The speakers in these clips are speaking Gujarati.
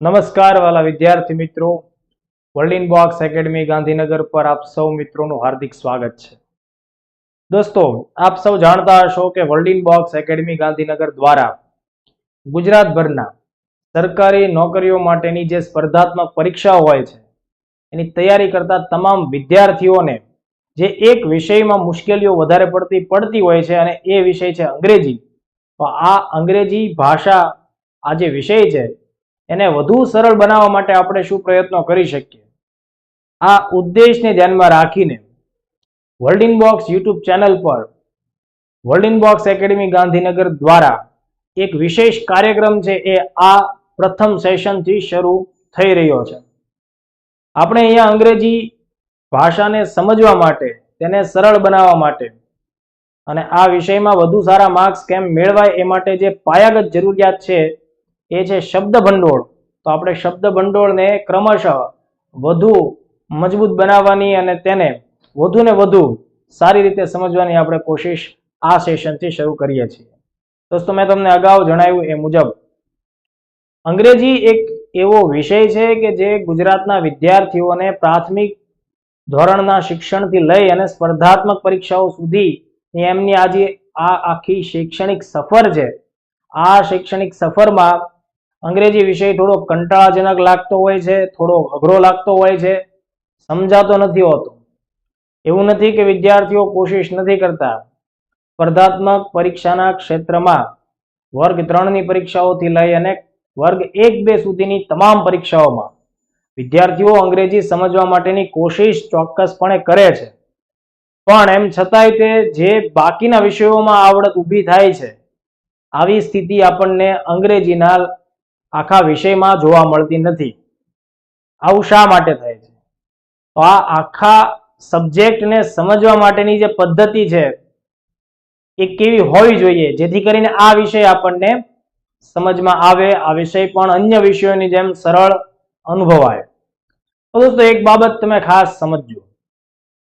નમસ્કાર વાલા વિદ્યાર્થી મિત્રો, world in box academy Gandhinagar પર આપ સૌ મિત્રોનું હાર્દિક સ્વાગત છે. દોસ્તો, આપ સૌ જાણતા હશો કે world in box academy Gandhinagar દ્વારા ગુજરાતભરના સરકારી નોકરીઓ માટેની જે સ્પર્ધાત્મક પરીક્ષાઓ હોય છે એની તૈયારી કરતા તમામ વિદ્યાર્થીઓને જે એક વિષયમાં મુશ્કેલીઓ વધારે પડતી હોય છે અને એ વિષય છે અંગ્રેજી. તો આ અંગ્રેજી ભાષા આ જે વિષય છે એને વધુ સરળ બનાવવા માટે આપણે શું પ્રયત્નો કરી શકીએ, આ ઉદ્દેશને ધ્યાનમાં રાખીને world in box YouTube channel પર world in box academy Gandhinagar દ્વારા એક વિશેષ કાર્યક્રમ છે એ આ પ્રથમ સેશનથી શરૂ થઈ રહ્યો છે. આપણે અહીંયા અંગ્રેજી ભાષાને સમજવા માટે, તેને સરળ બનાવવા માટે અને આ વિષયમાં વધુ સારા માર્ક્સ કેમ મેળવાય એ માટે જે પાયાગત જરૂરિયાત છે એ છે શબ્દ ભંડોળ. તો આપણે શબ્દ ભંડોળને ક્રમશઃ વધુ મજબૂત બનાવવાની અને તેને વધુ ને વધુ સારી રીતે સમજવાની આપણે કોશિશ આ સેશનથી શરૂ કરીએ છીએ. દોસ્તો, મેં તમને અગાઉ જણાવ્યું એ મુજબ અંગ્રેજી એક એવો વિષય છે કે જે ગુજરાતના વિદ્યાર્થીઓને પ્રાથમિક ધોરણના શિક્ષણથી લઈ અને સ્પર્ધાત્મક પરીક્ષાઓ સુધી એમની આજે આ આખી શૈક્ષણિક સફર છે. આ શૈક્ષણિક સફરમાં અંગ્રેજી વિષય થોડો કંટાળાજનક લાગતો હોય છે, થોડો અઘરો લાગતો હોય છે, સમજાતો નથી હોતો. એવું નથી કે વિદ્યાર્થીઓ કોશિશ નથી કરતા. સ્પર્ધાત્મક પરીક્ષાના ક્ષેત્રમાં વર્ગ 3ની પરીક્ષાઓથી લઈ અને વર્ગ 1-2 સુધીની તમામ પરીક્ષાઓમાં વિદ્યાર્થીઓ અંગ્રેજી સમજવા માટેની કોશિશ ચોક્કસપણે કરે છે. પણ એમ છતાંય તે જે બાકીના વિષયોમાં આવડત ઊભી થાય છે, આવી સ્થિતિ આપણને અંગ્રેજીના આખા વિષયમાં જોવા મળતી નથી. આવું શા માટે થાય છે? તો આ આખા સબ્જેક્ટને સમજવા માટેની જે પદ્ધતિ છે એ કેવી હોવી જોઈએ જેથી કરીને આ વિષય આપણને સમજમાં આવે, આ વિષય પણ અન્ય વિષયોની જેમ સરળ અનુભવાય. તો દોસ્તો, એક બાબત તમે ખાસ સમજજો.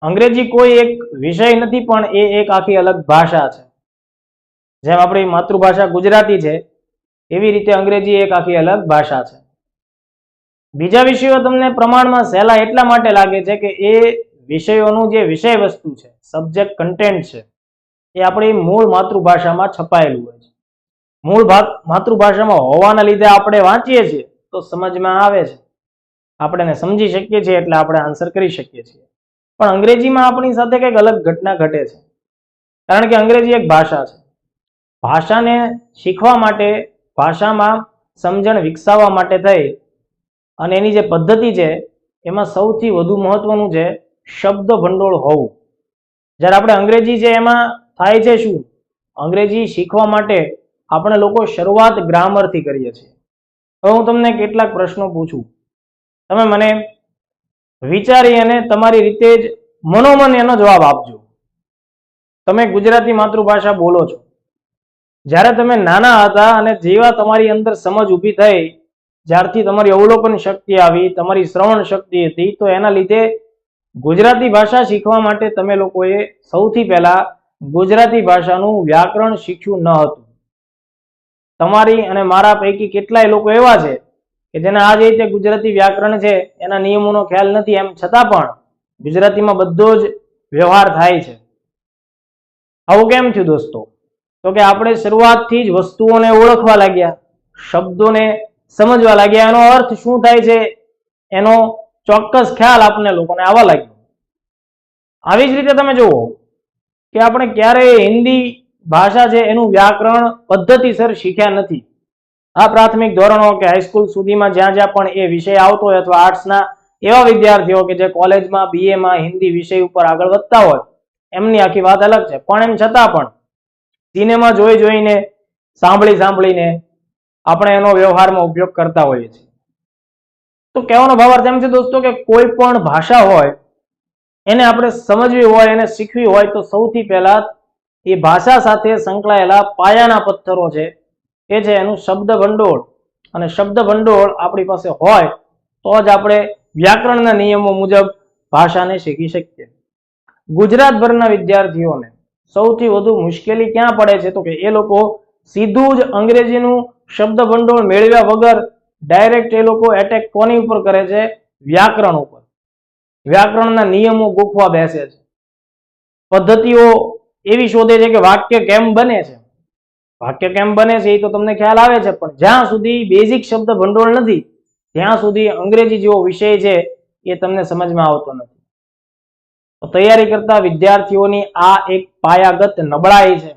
અંગ્રેજી કોઈ એક વિષય નથી, પણ એ એક આખી અલગ ભાષા છે. જેમ આપણી માતૃભાષા ગુજરાતી છે એવી રીતે અંગ્રેજી એક આખી અલગ ભાષા છે. બીજા વિષયો તમને પ્રમાણમાં સહેલા એટલા માટે લાગે છે કે એ વિષયોનું જે વિષય વસ્તુ છે, સબ્જેક્ટ કન્ટેન્ટ છે, એ આપણી મૂળ માતૃભાષામાં છપાયેલું હોય છે. મૂળ માતૃભાષામાં હોવાના લીધે આપણે વાંચીએ છીએ તો સમજમાં આવે છે, આપણે એને સમજી શકીએ છીએ, એટલે આપણે આન્સર કરી શકીએ છીએ. પણ અંગ્રેજીમાં આપણી સાથે કંઈક અલગ ઘટના ઘટે છે, કારણ કે અંગ્રેજી એક ભાષા છે. ભાષાને શીખવા માટે, ભાષામાં સમજણ વિકસાવવા માટે થઈ અને એની જે પદ્ધતિ છે એમાં સૌથી વધુ મહત્વનું છે શબ્દ ભંડોળ હોવું. જ્યારે આપણે અંગ્રેજી છે એમાં થાય છે શું? અંગ્રેજી શીખવા માટે આપણે લોકો શરૂઆત ગ્રામરથી કરીએ છીએ. હવે હું તમને કેટલાક પ્રશ્નો પૂછું, તમે મને વિચારી અને તમારી રીતે જ મનોમન એનો જવાબ આપજો. તમે ગુજરાતી માતૃભાષા બોલો છો. જ્યારે તમે નાના હતા અને જેવા તમારી અંદર સમજ ઊભી થઈ, જ્યારથી તમારી અવલોકન શક્તિ આવી, તમારી શ્રવણ શક્તિ હતી, તો એના લીધે ગુજરાતી ભાષા શીખવા માટે તમે લોકોએ સૌથી પહેલા ગુજરાતી ભાષાનું વ્યાકરણ શીખ્યું ન હતું. તમારી અને મારા પૈકી કેટલાય લોકો એવા છે કે જેને આ જે રીતે ગુજરાતી વ્યાકરણ છે એના નિયમોનો ખ્યાલ નથી, એમ છતાં પણ ગુજરાતીમાં બધો જ વ્યવહાર થાય છે. આવું કેમ થયું દોસ્તો? તો કે આપણે શરૂઆતથી જ વસ્તુઓને ઓળખવા લાગ્યા, શબ્દોને સમજવા લાગ્યા, એનો અર્થ શું થાય છે એનો ચોક્કસ ખ્યાલ આપણને લોકોને આવવા લાગ્યો. આવી જ રીતે તમે જુઓ કે આપણે ક્યારેય હિન્દી ભાષા છે એનું વ્યાકરણ પદ્ધતિસર શીખ્યા નથી. આ પ્રાથમિક ધોરણો કે હાઈસ્કૂલ સુધીમાં જ્યાં જ્યાં પણ એ વિષય આવતો હોય, અથવા આર્ટ્સના એવા વિદ્યાર્થીઓ કે જે કોલેજમાં BA હિન્દી વિષય ઉપર આગળ વધતા હોય, એમની આખી વાત અલગ છે. પણ એમ છતાં પણ સિનેમા જોઈને, સાંભળીને આપણે એનો વ્યવહારમાં ઉપયોગ કરતા હોઈએ છીએ. તો કહેવાનો ભાવાર્થ એમ છે દોસ્તો કે કોઈ પણ ભાષા હોય એને આપણે સમજવી હોય, એને શીખવી હોય, તો સૌથી પહેલા એ ભાષા સાથે સંકળાયેલા પાયાના પથ્થરો છે એ છે એનું શબ્દ ભંડોળ. અને શબ્દ ભંડોળ આપણી પાસે હોય તો જ આપણે વ્યાકરણના નિયમો મુજબ ભાષાને શીખી શકીએ. ગુજરાતભરના વિદ્યાર્થીઓને સૌથી વધુ મુશ્કેલી ક્યાં પડે છે? તો કે એ લોકો સીધું જ અંગ્રેજીનું શબ્દ ભંડોળ મેળવ્યા વગર ડાયરેક્ટ એ લોકો એટેક કોની ઉપર કરે છે? વ્યાકરણ ઉપર. વ્યાકરણના નિયમો ગોખવા બેસે છે. પદ્ધતિઓ એવી શોધે છે કે વાક્ય કેમ બને છે. વાક્ય કેમ બને છે એ તો તમને ખ્યાલ આવે છે, પણ જ્યાં સુધી બેઝિક શબ્દ ભંડોળ નથી ત્યાં સુધી અંગ્રેજી જેવો વિષય છે એ તમને સમજમાં આવતો નથી. તો તૈયારી કરતા વિદ્યાર્થીઓની આ એક પાયાગત નબળાઈ છે.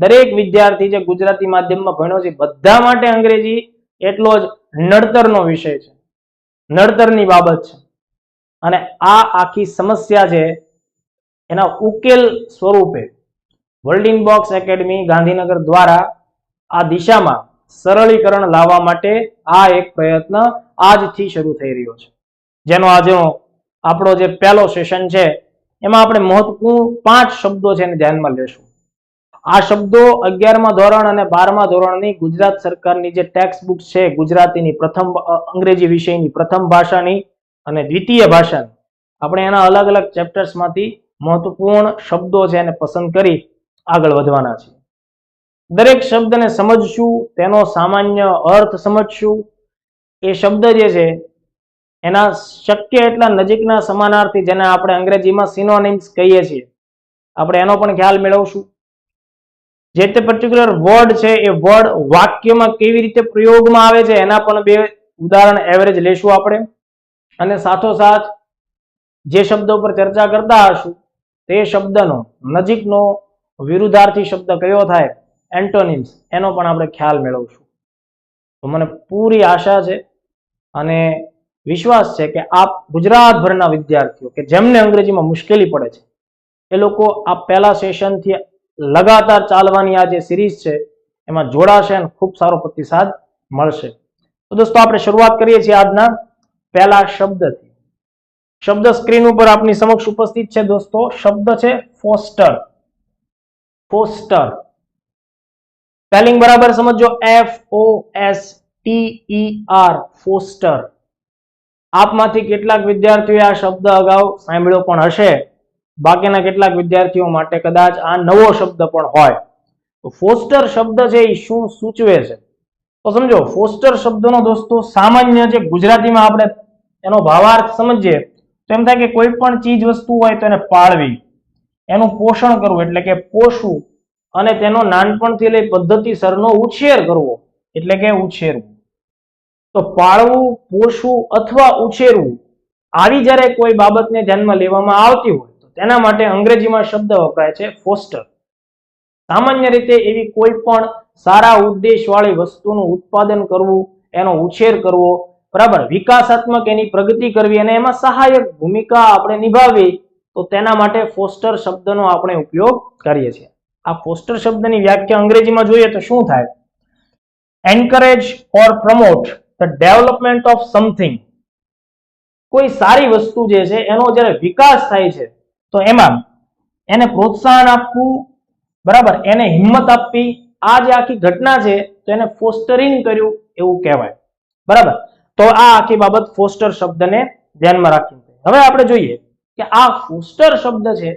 દરેક વિદ્યાર્થી જે ગુજરાતી માધ્યમમાં ભણ્યો છે બધા માટે અંગ્રેજી એટલો જ નડતરનો વિષય છે, નડતરની બાબત છે. અને આ આખી સમસ્યા છે એના ઉકેલ સ્વરૂપે world in box academy Gandhinagar દ્વારા આ દિશામાં સરળીકરણ લાવવા માટે આ એક પ્રયત્ન આજથી શરૂ થઈ રહ્યો છે, જેનો આજનો આપણો જે પહેલો સેશન છે એમાં આપણે મહત્વપૂર્ણ 5 શબ્દો છે એને ધ્યાનમાં લેશું. આ શબ્દો 11મા ધોરણ અને 12મા ધોરણની ગુજરાત સરકારની જે ટેક્સ્ટ બુક છે ગુજરાતીની પ્રથમ અંગ્રેજી વિષયની પ્રથમ ભાષાની અને દ્વિતીય ભાષાની, આપણે એના અલગ અલગ ચેપ્ટર્સમાંથી મહત્વપૂર્ણ શબ્દો છે એને પસંદ કરી આગળ વધવાના છે. દરેક શબ્દને સમજશું, તેનો સામાન્ય અર્થ સમજશું, એ શબ્દ જે છે એના શક્ય એટલા નજીકના સમાનાર્થી જેને આપણે અંગ્રેજીમાં સિનોનિમ્સ કહીએ છીએ આપણે એનો પણ ખ્યાલ મેળવશું. જે તે પર્ટિક્યુલર વર્ડ છે એ વર્ડ વાક્યમાં કેવી રીતે પ્રયોગમાં આવે છે એના પણ 2 ઉદાહરણ એવરેજ લેશું આપણે. અને સાથોસાથ જે શબ્દો પર ચર્ચા કરતા હશું તે શબ્દનો નજીકનો વિરુદ્ધાર્થી શબ્દ કયો થાય, એન્ટોનિમ્સ, એનો પણ આપણે ખ્યાલ મેળવશું. તો મને પૂરી આશા છે અને વિશ્વાસ છે કે આપ ગુજરાતભરના વિદ્યાર્થીઓ કે જેમને અંગ્રેજીમાં મુશ્કેલી પડે છે એ લોકો આ પહેલા સેશનથી લગાતાર ચાલવાની આ જે સિરીઝ છે એમાં જોડાશે અને ખૂબ સારો પ્રતિસાદ મળશે. તો દોસ્તો આપણે શરૂઆત કરીએ છીએ આજના પહેલા શબ્દથી. શબ્દ સ્ક્રીન ઉપર આપની સમક્ષ ઉપસ્થિત છે દોસ્તો. શબ્દ છે ફોસ્ટર. ફોસ્ટર સ્પેલિંગ બરાબર સમજો, FOSTER, ફોસ્ટર. આપમાંથી કેટલાક વિદ્યાર્થીઓએ આ શબ્દ અગાઉ સાંભળ્યો પણ હશે, બાકીના કેટલાક વિદ્યાર્થીઓ માટે કદાચ આ નવો શબ્દ પણ હોય. તો ફોસ્ટર શબ્દ છે એ શું સૂચવે છે તો સમજો. ફોસ્ટર શબ્દનો દોસ્તો સામાન્ય જે ગુજરાતીમાં આપણે એનો ભાવાર્થ સમજીએ તો એમ થાય કે કોઈ પણ ચીજ વસ્તુ હોય તો એને પાળવી, એનું પોષણ કરવું એટલે કે પોષવું, અને તેનો નાનપણથી લઈ પદ્ધતિસરનો ઉછેર કરવો એટલે કે ઉછેરવું. તો પાળવું, પોષવું અથવા ઉછેરવું આવી જ્યારે કોઈ બાબતને ધ્યાનમાં લેવામાં આવતી હોય તો તેના માટે અંગ્રેજીમાં શબ્દ વપરાય છે ફોસ્ટર. સામાન્ય રીતે એવી કોઈ પણ સારા ઉદ્દેશવાળી વસ્તુનું ઉત્પાદન કરવું, એનો ઉછેર કરવો, બરાબર, વિકાસાત્મક એની પ્રગતિ કરવી અને એમાં સહાયક ભૂમિકા આપણે નિભાવવી, તો તેના માટે ફોસ્ટર શબ્દનો આપણે ઉપયોગ કરીએ છીએ. આ ફોસ્ટર શબ્દની વ્યાખ્યા અંગ્રેજીમાં જોઈએ તો શું થાય? Encourage or promote the development of something. કોઈ સારી વસ્તુ જે છે એનો જ્યારે વિકાસ થાય છે તો એમાં એને પ્રોત્સાહન આપવું, બરાબર, એને હિંમત આપવી, આ જે આખી ઘટના છે તો એને ફોસ્ટરિંગ કર્યું એવું કહેવાય, બરાબર. તો આ આખી બાબત ફોસ્ટર શબ્દને ધ્યાનમાં રાખીને હવે આપણે જોઈએ કે આ ફોસ્ટર શબ્દ છે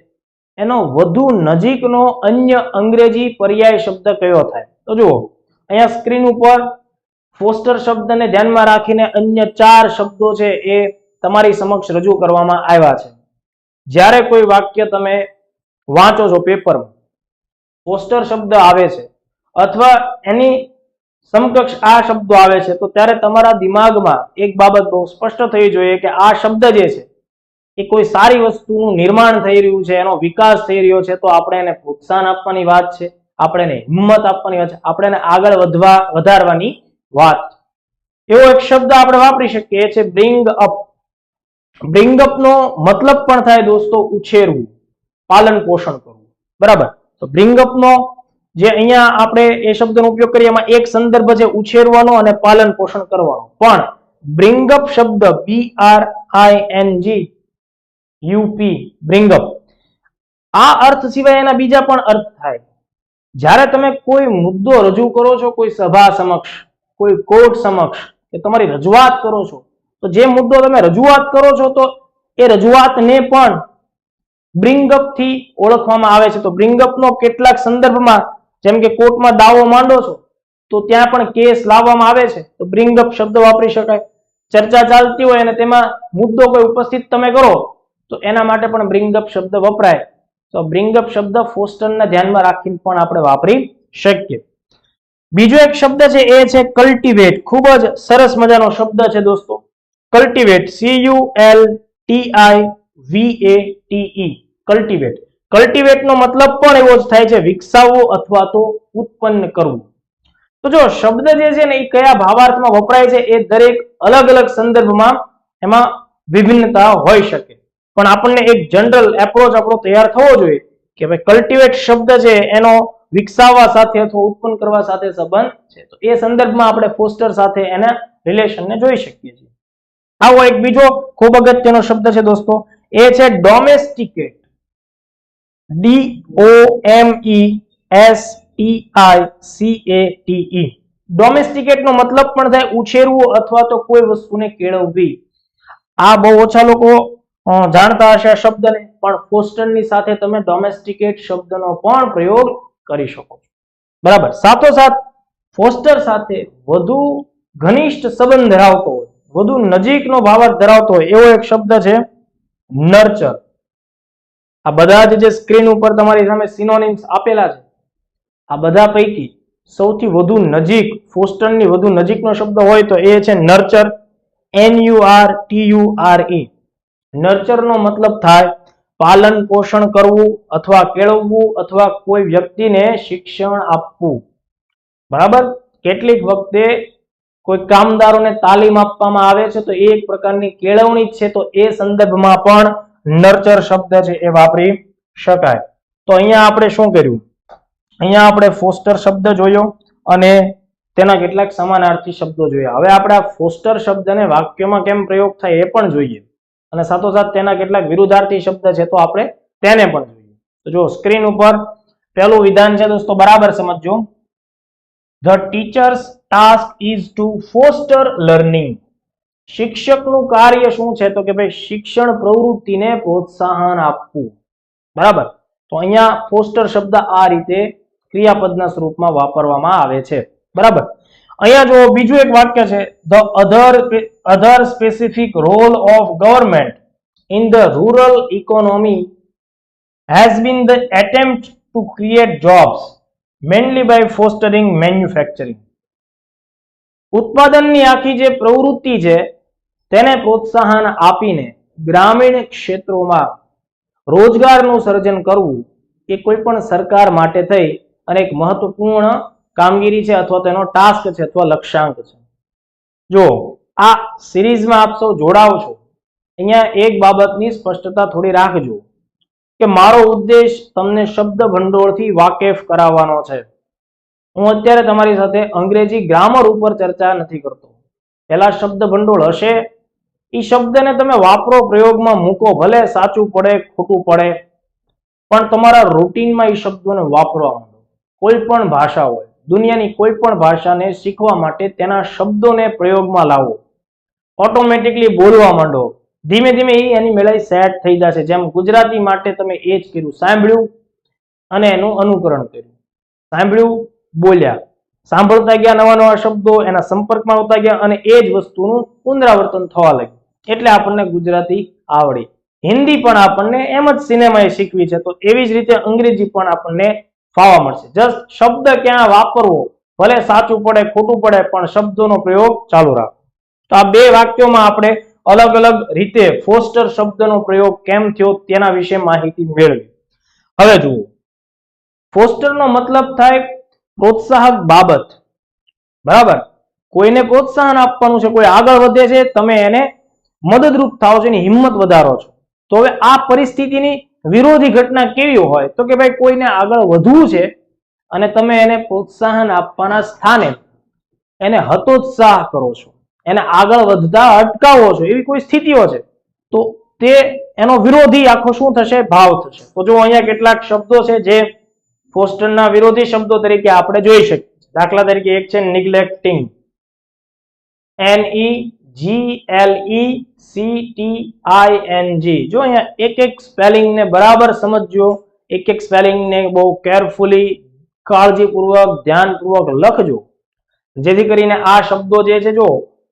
એનો વધુ નજીકનો અન્ય અંગ્રેજી પર્યાય શબ્દ કયો થાય? તો જુઓ અહીંયા સ્ક્રીન ઉપર ફોસ્ટર શબ્દને ધ્યાનમાં રાખીને અન્ય 4 શબ્દો છે એ તમારી સમક્ષ રજૂ કરવામાં આવ્યા છે. જ્યારે કોઈ વાક્ય તમે વાંચો છો પેપરમાં, ફોસ્ટર શબ્દ આવે છે અથવા એની સમકક્ષ આ શબ્દો આવે છે તો ત્યારે તમારા દિમાગમાં એક બાબત બહુ સ્પષ્ટ થવી જોઈએ કે આ શબ્દ જે છે એ કોઈ સારી વસ્તુનું નિર્માણ થઈ રહ્યું છે, એનો વિકાસ થઈ રહ્યો છે, તો આપણે એને પ્રોત્સાહન આપવાની વાત છે, આપણે એને હિંમત આપવાની વાત છે, આપણે એને આગળ વધારવાની વાત. એવો એક શબ્દ આપણે વાપરી શકીએ છે બ્રિંગ અપ. બ્રિંગ અપ નો મતલબ પણ થાય દોસ્તો ઉછેરવું, પાલન પોષણ કરવું, બરાબર. તો બ્રિંગ અપ નો જે અહીંયા આપણે એ શબ્દનો ઉપયોગ કરીએ એમાં એક સંદર્ભ છે ઉછેરવાનો અને પાલન પોષણ કરવાનો, પણ બ્રિંગ અપ શબ્દ BRINGUP, બ્રિંગ અપ, આ અર્થ સિવાય એના બીજા પણ અર્થ થાય. જ્યારે તમે કોઈ મુદ્દો રજૂ કરો છો કોઈ સભા સમક્ષ, કોઈ કોર્ટ સમક્ષ, કે તમારી રજૂઆત કરો છો, તો જે મુદ્દો તમે રજૂઆત કરો છો તો એ રજૂઆતને પણ બ્રિંગ અપ થી ઓળખવામાં આવે છે. તો બ્રિંગ અપ નો કેટલાક સંદર્ભમાં, જેમ કે કોર્ટમાં દાવો માંડો છો તો તો ત્યાં પણ કેસ લાવવામાં આવે છે તો બ્રિંગ અપ શબ્દ વાપરી શકાય. ચર્ચા ચાલતી હોય અને તેમાં મુદ્દો કોઈ ઉપસ્થિત તમે કરો તો એના માટે પણ બ્રિંગ અપ શબ્દ વપરાય. તો બ્રિંગ અપ શબ્દ ફોસ્ટરને ધ્યાનમાં રાખીને પણ આપણે વાપરી શકીએ. બીજો એક શબ્દ છે એ છે કલ્ટિવેટ. ખૂબ જ સરસ મજાનો શબ્દ છે દોસ્તો, કલ્ટિવેટ. CULTIVATE. કલ્ટિવેટ. કલ્ટિવેટ નો મતલબ પણ એવો જ થાય છે વિકસાવવું અથવા તો ઉત્પન્ન કરવું. તો જો શબ્દ જે છે ને એ કયા ભાવાર્થમાં વપરાય છે એ દરેક અલગ અલગ સંદર્ભમાં એમાં વિભિન્નતા હોઈ શકે, પણ આપણને એક જનરલ એપ્રોચ આપણો તૈયાર થવો જોઈએ કે ભાઈ કલ્ટિવેટ શબ્દ છે એનો વિકસાવવા સાથે અથવા ઉત્પન્ન કરવા સાથે સંબંધ છે. તો એ સંદર્ભમાં આપણે ફોસ્ટર સાથે એના રિલેશનને જોઈ શકીએ છીએ. આવો એક બીજો ખૂબ અગત્યનો શબ્દ છે દોસ્તો, એ છે ડોમેસ્ટિકેટ. DOMESTICATE. ડોમેસ્ટિકેટ નો મતલબ પણ થાય ઉછેરવું અથવા તો કોઈ વસ્તુને કેળવવી. આ બહુ ઓછા લોકો જાણતા હશે આ શબ્દને, પણ ફોસ્ટરની સાથે તમે ડોમેસ્ટિકેટ શબ્દનો પણ પ્રયોગ કરી શકો છો. બરાબર. સાથોસાથ ફોસ્ટર સાથે વધુ ઘનિષ્ઠ સંબંધ ધરાવતો હોય, વધુ નજીકનો ભાવાર્થ ધરાવતો હોય એવો એક શબ્દ છે નર્ચર. આ બધા જે સ્ક્રીન ઉપર તમારી સામે સિનોનિમ્સ આપેલા છે, આ બધા પૈકી સૌથી વધુ નજીક ફોસ્ટરની વધુ નજીકનો શબ્દ હોય તો એ છે નર્ચર. NURTURE. નર્ચરનો મતલબ થાય પાલન પોષણ કરવું અથવા કેળવવું અથવા કોઈ વ્યક્તિને શિક્ષણ આપવું. બરાબર. કેટલીક વખતે કોઈ કામદારોને તાલીમ આપવામાં આવે છે તો એ એક પ્રકારની કેળવણી છે, તો એ સંદર્ભમાં પણ નર્ચર શબ્દ છે એ વાપરી શકાય. તો અહીંયા આપણે શું કર્યું, અહીંયા આપણે ફોસ્ટર શબ્દ જોયો અને તેના કેટલાક સમાનાર્થી શબ્દો જોયા. હવે આપણે આ ફોસ્ટર શબ્દને વાક્યમાં કેમ પ્રયોગ થાય એ પણ જોઈએ અને સાથોસાથ તેના કેટલાક વિરુદ્ધાર્થી શબ્દ છે તો આપણે તેને પણ જોઈએ. તો જો સ્ક્રીન ઉપર પહેલું વિધાન છે દોસ્તો, બરાબર સમજજો. The teacher's task is to foster learning. શિક્ષકનું કાર્ય શું છે તો કે ભાઈ શિક્ષણ પ્રવૃત્તિને પ્રોત્સાહન આપવું. બરાબર. તો અહીંયા ફોસ્ટર શબ્દ આ રીતે ક્રિયાપદના સ્વરૂપમાં વાપરવામાં આવે છે. બરાબર. અહીંયા જો બીજું એક વાક્ય છે, the other specific role of government in the rural economy has been the attempt to create jobs mainly by fostering manufacturing. ઉત્પાદનની આખી જે પ્રવૃત્તિ છે તેને પ્રોત્સાહન આપીને ગ્રામીણ ક્ષેત્રોમાં રોજગારનું સર્જન કરવું એ કોઈ પણ સરકાર માટે થઈ અને એક મહત્વપૂર્ણ કામગીરી છે અથવા તેનો ટાસ્ક છે અથવા લક્ષ્યાંક છે. જો આ સિરીઝમાં આપ સૌ જોડાવ છો, અહીંયા એક બાબતની સ્પષ્ટતા થોડી રાખજો કે મારો ઉદ્દેશ તમને શબ્દ ભંડોળથી વાકેફ કરાવવાનો છે. હું અત્યારે તમારી સાથે અંગ્રેજી ગ્રામર ઉપર ચર્ચા નથી કરતો. પહેલા શબ્દ ભંડોળ હશે, એ શબ્દને તમે વાપરો, પ્રયોગમાં મૂકો, ભલે સાચું પડે ખોટું પડે, પણ તમારા રૂટીનમાં એ શબ્દોને વાપરવા માંડો. કોઈ પણ ભાષા હોય, દુનિયાની કોઈ પણ ભાષાને શીખવા માટે તેના શબ્દોને પ્રયોગમાં લાવો, ઓટોમેટિકલી બોલવા માંડો. ધીમે ધીમે એની મેળાઈ સેટ થઈ જશે. જેમ ગુજરાતી માટે તમે એ જ કર્યું, સાંભળ્યું અને એનું અનુકરણ કર્યું. સાંભળ્યું, બોલ્યા, સાંભળતા ગયા નવા નવા શબ્દો, એના સંપર્કમાં આવતા ગયા અને એ જ વસ્તુનું પુનરાવર્તન થવા લાગ્યું. એટલે આપણને ગુજરાતી આવડી. હિન્દી પણ આપણને એમ જ સિનેમાએ શીખવી છે, તો એવી જ રીતે અંગ્રેજી પણ આપણને ફાવા મળશે. જસ્ટ શબ્દ ક્યાં વાપરવો, ભલે સાચું પડે ખોટું પડે, પણ શબ્દોનો પ્રયોગ ચાલુ રાખો. તો આ બે વાક્યોમાં આપણે અલગ અલગ રીતે ફોસ્ટર શબ્દનો પ્રયોગ કેમ થયો તેના વિશે માહિતી મેળવી. હવે જુઓ, ફોસ્ટરનો મતલબ થાય પ્રોત્સાહક બાબત. બરાબર. કોઈને પ્રોત્સાહન આપવાનું છે, કોઈ આગળ વધે છે, તમે એને મદદરૂપ થાવ છો, એની હિંમત વધારો છો. તો હવે આ પરિસ્થિતિની વિરોધી ઘટના કેવી હોય તો કે ભાઈ કોઈને આગળ વધવું છે અને તમે એને પ્રોત્સાહન આપવાના સ્થાને એને હતોત્સાહ કરો છો, એને આગળ વધતા અટકાવો છો, એવી કોઈ સ્થિતિઓ છે તો તે એનો વિરોધી આખો શું થશે, ભાવ થશે. તો જો અહીંયા કેટલાક શબ્દો છે જે ફોસ્ટરના વિરોધી શબ્દો તરીકે આપણે જોઈ શકીએ. દાખલા તરીકે એક છે નિગ્લેક્ટિંગ, NEGLECTING. જો અહીંયા એક એક સ્પેલિંગ ને બરાબર સમજજો, એક એક સ્પેલિંગ ને બહુ કેરફુલી કાળજીપૂર્વક ધ્યાનપૂર્વક લખજો જેથી કરીને આ શબ્દો જે છે, જો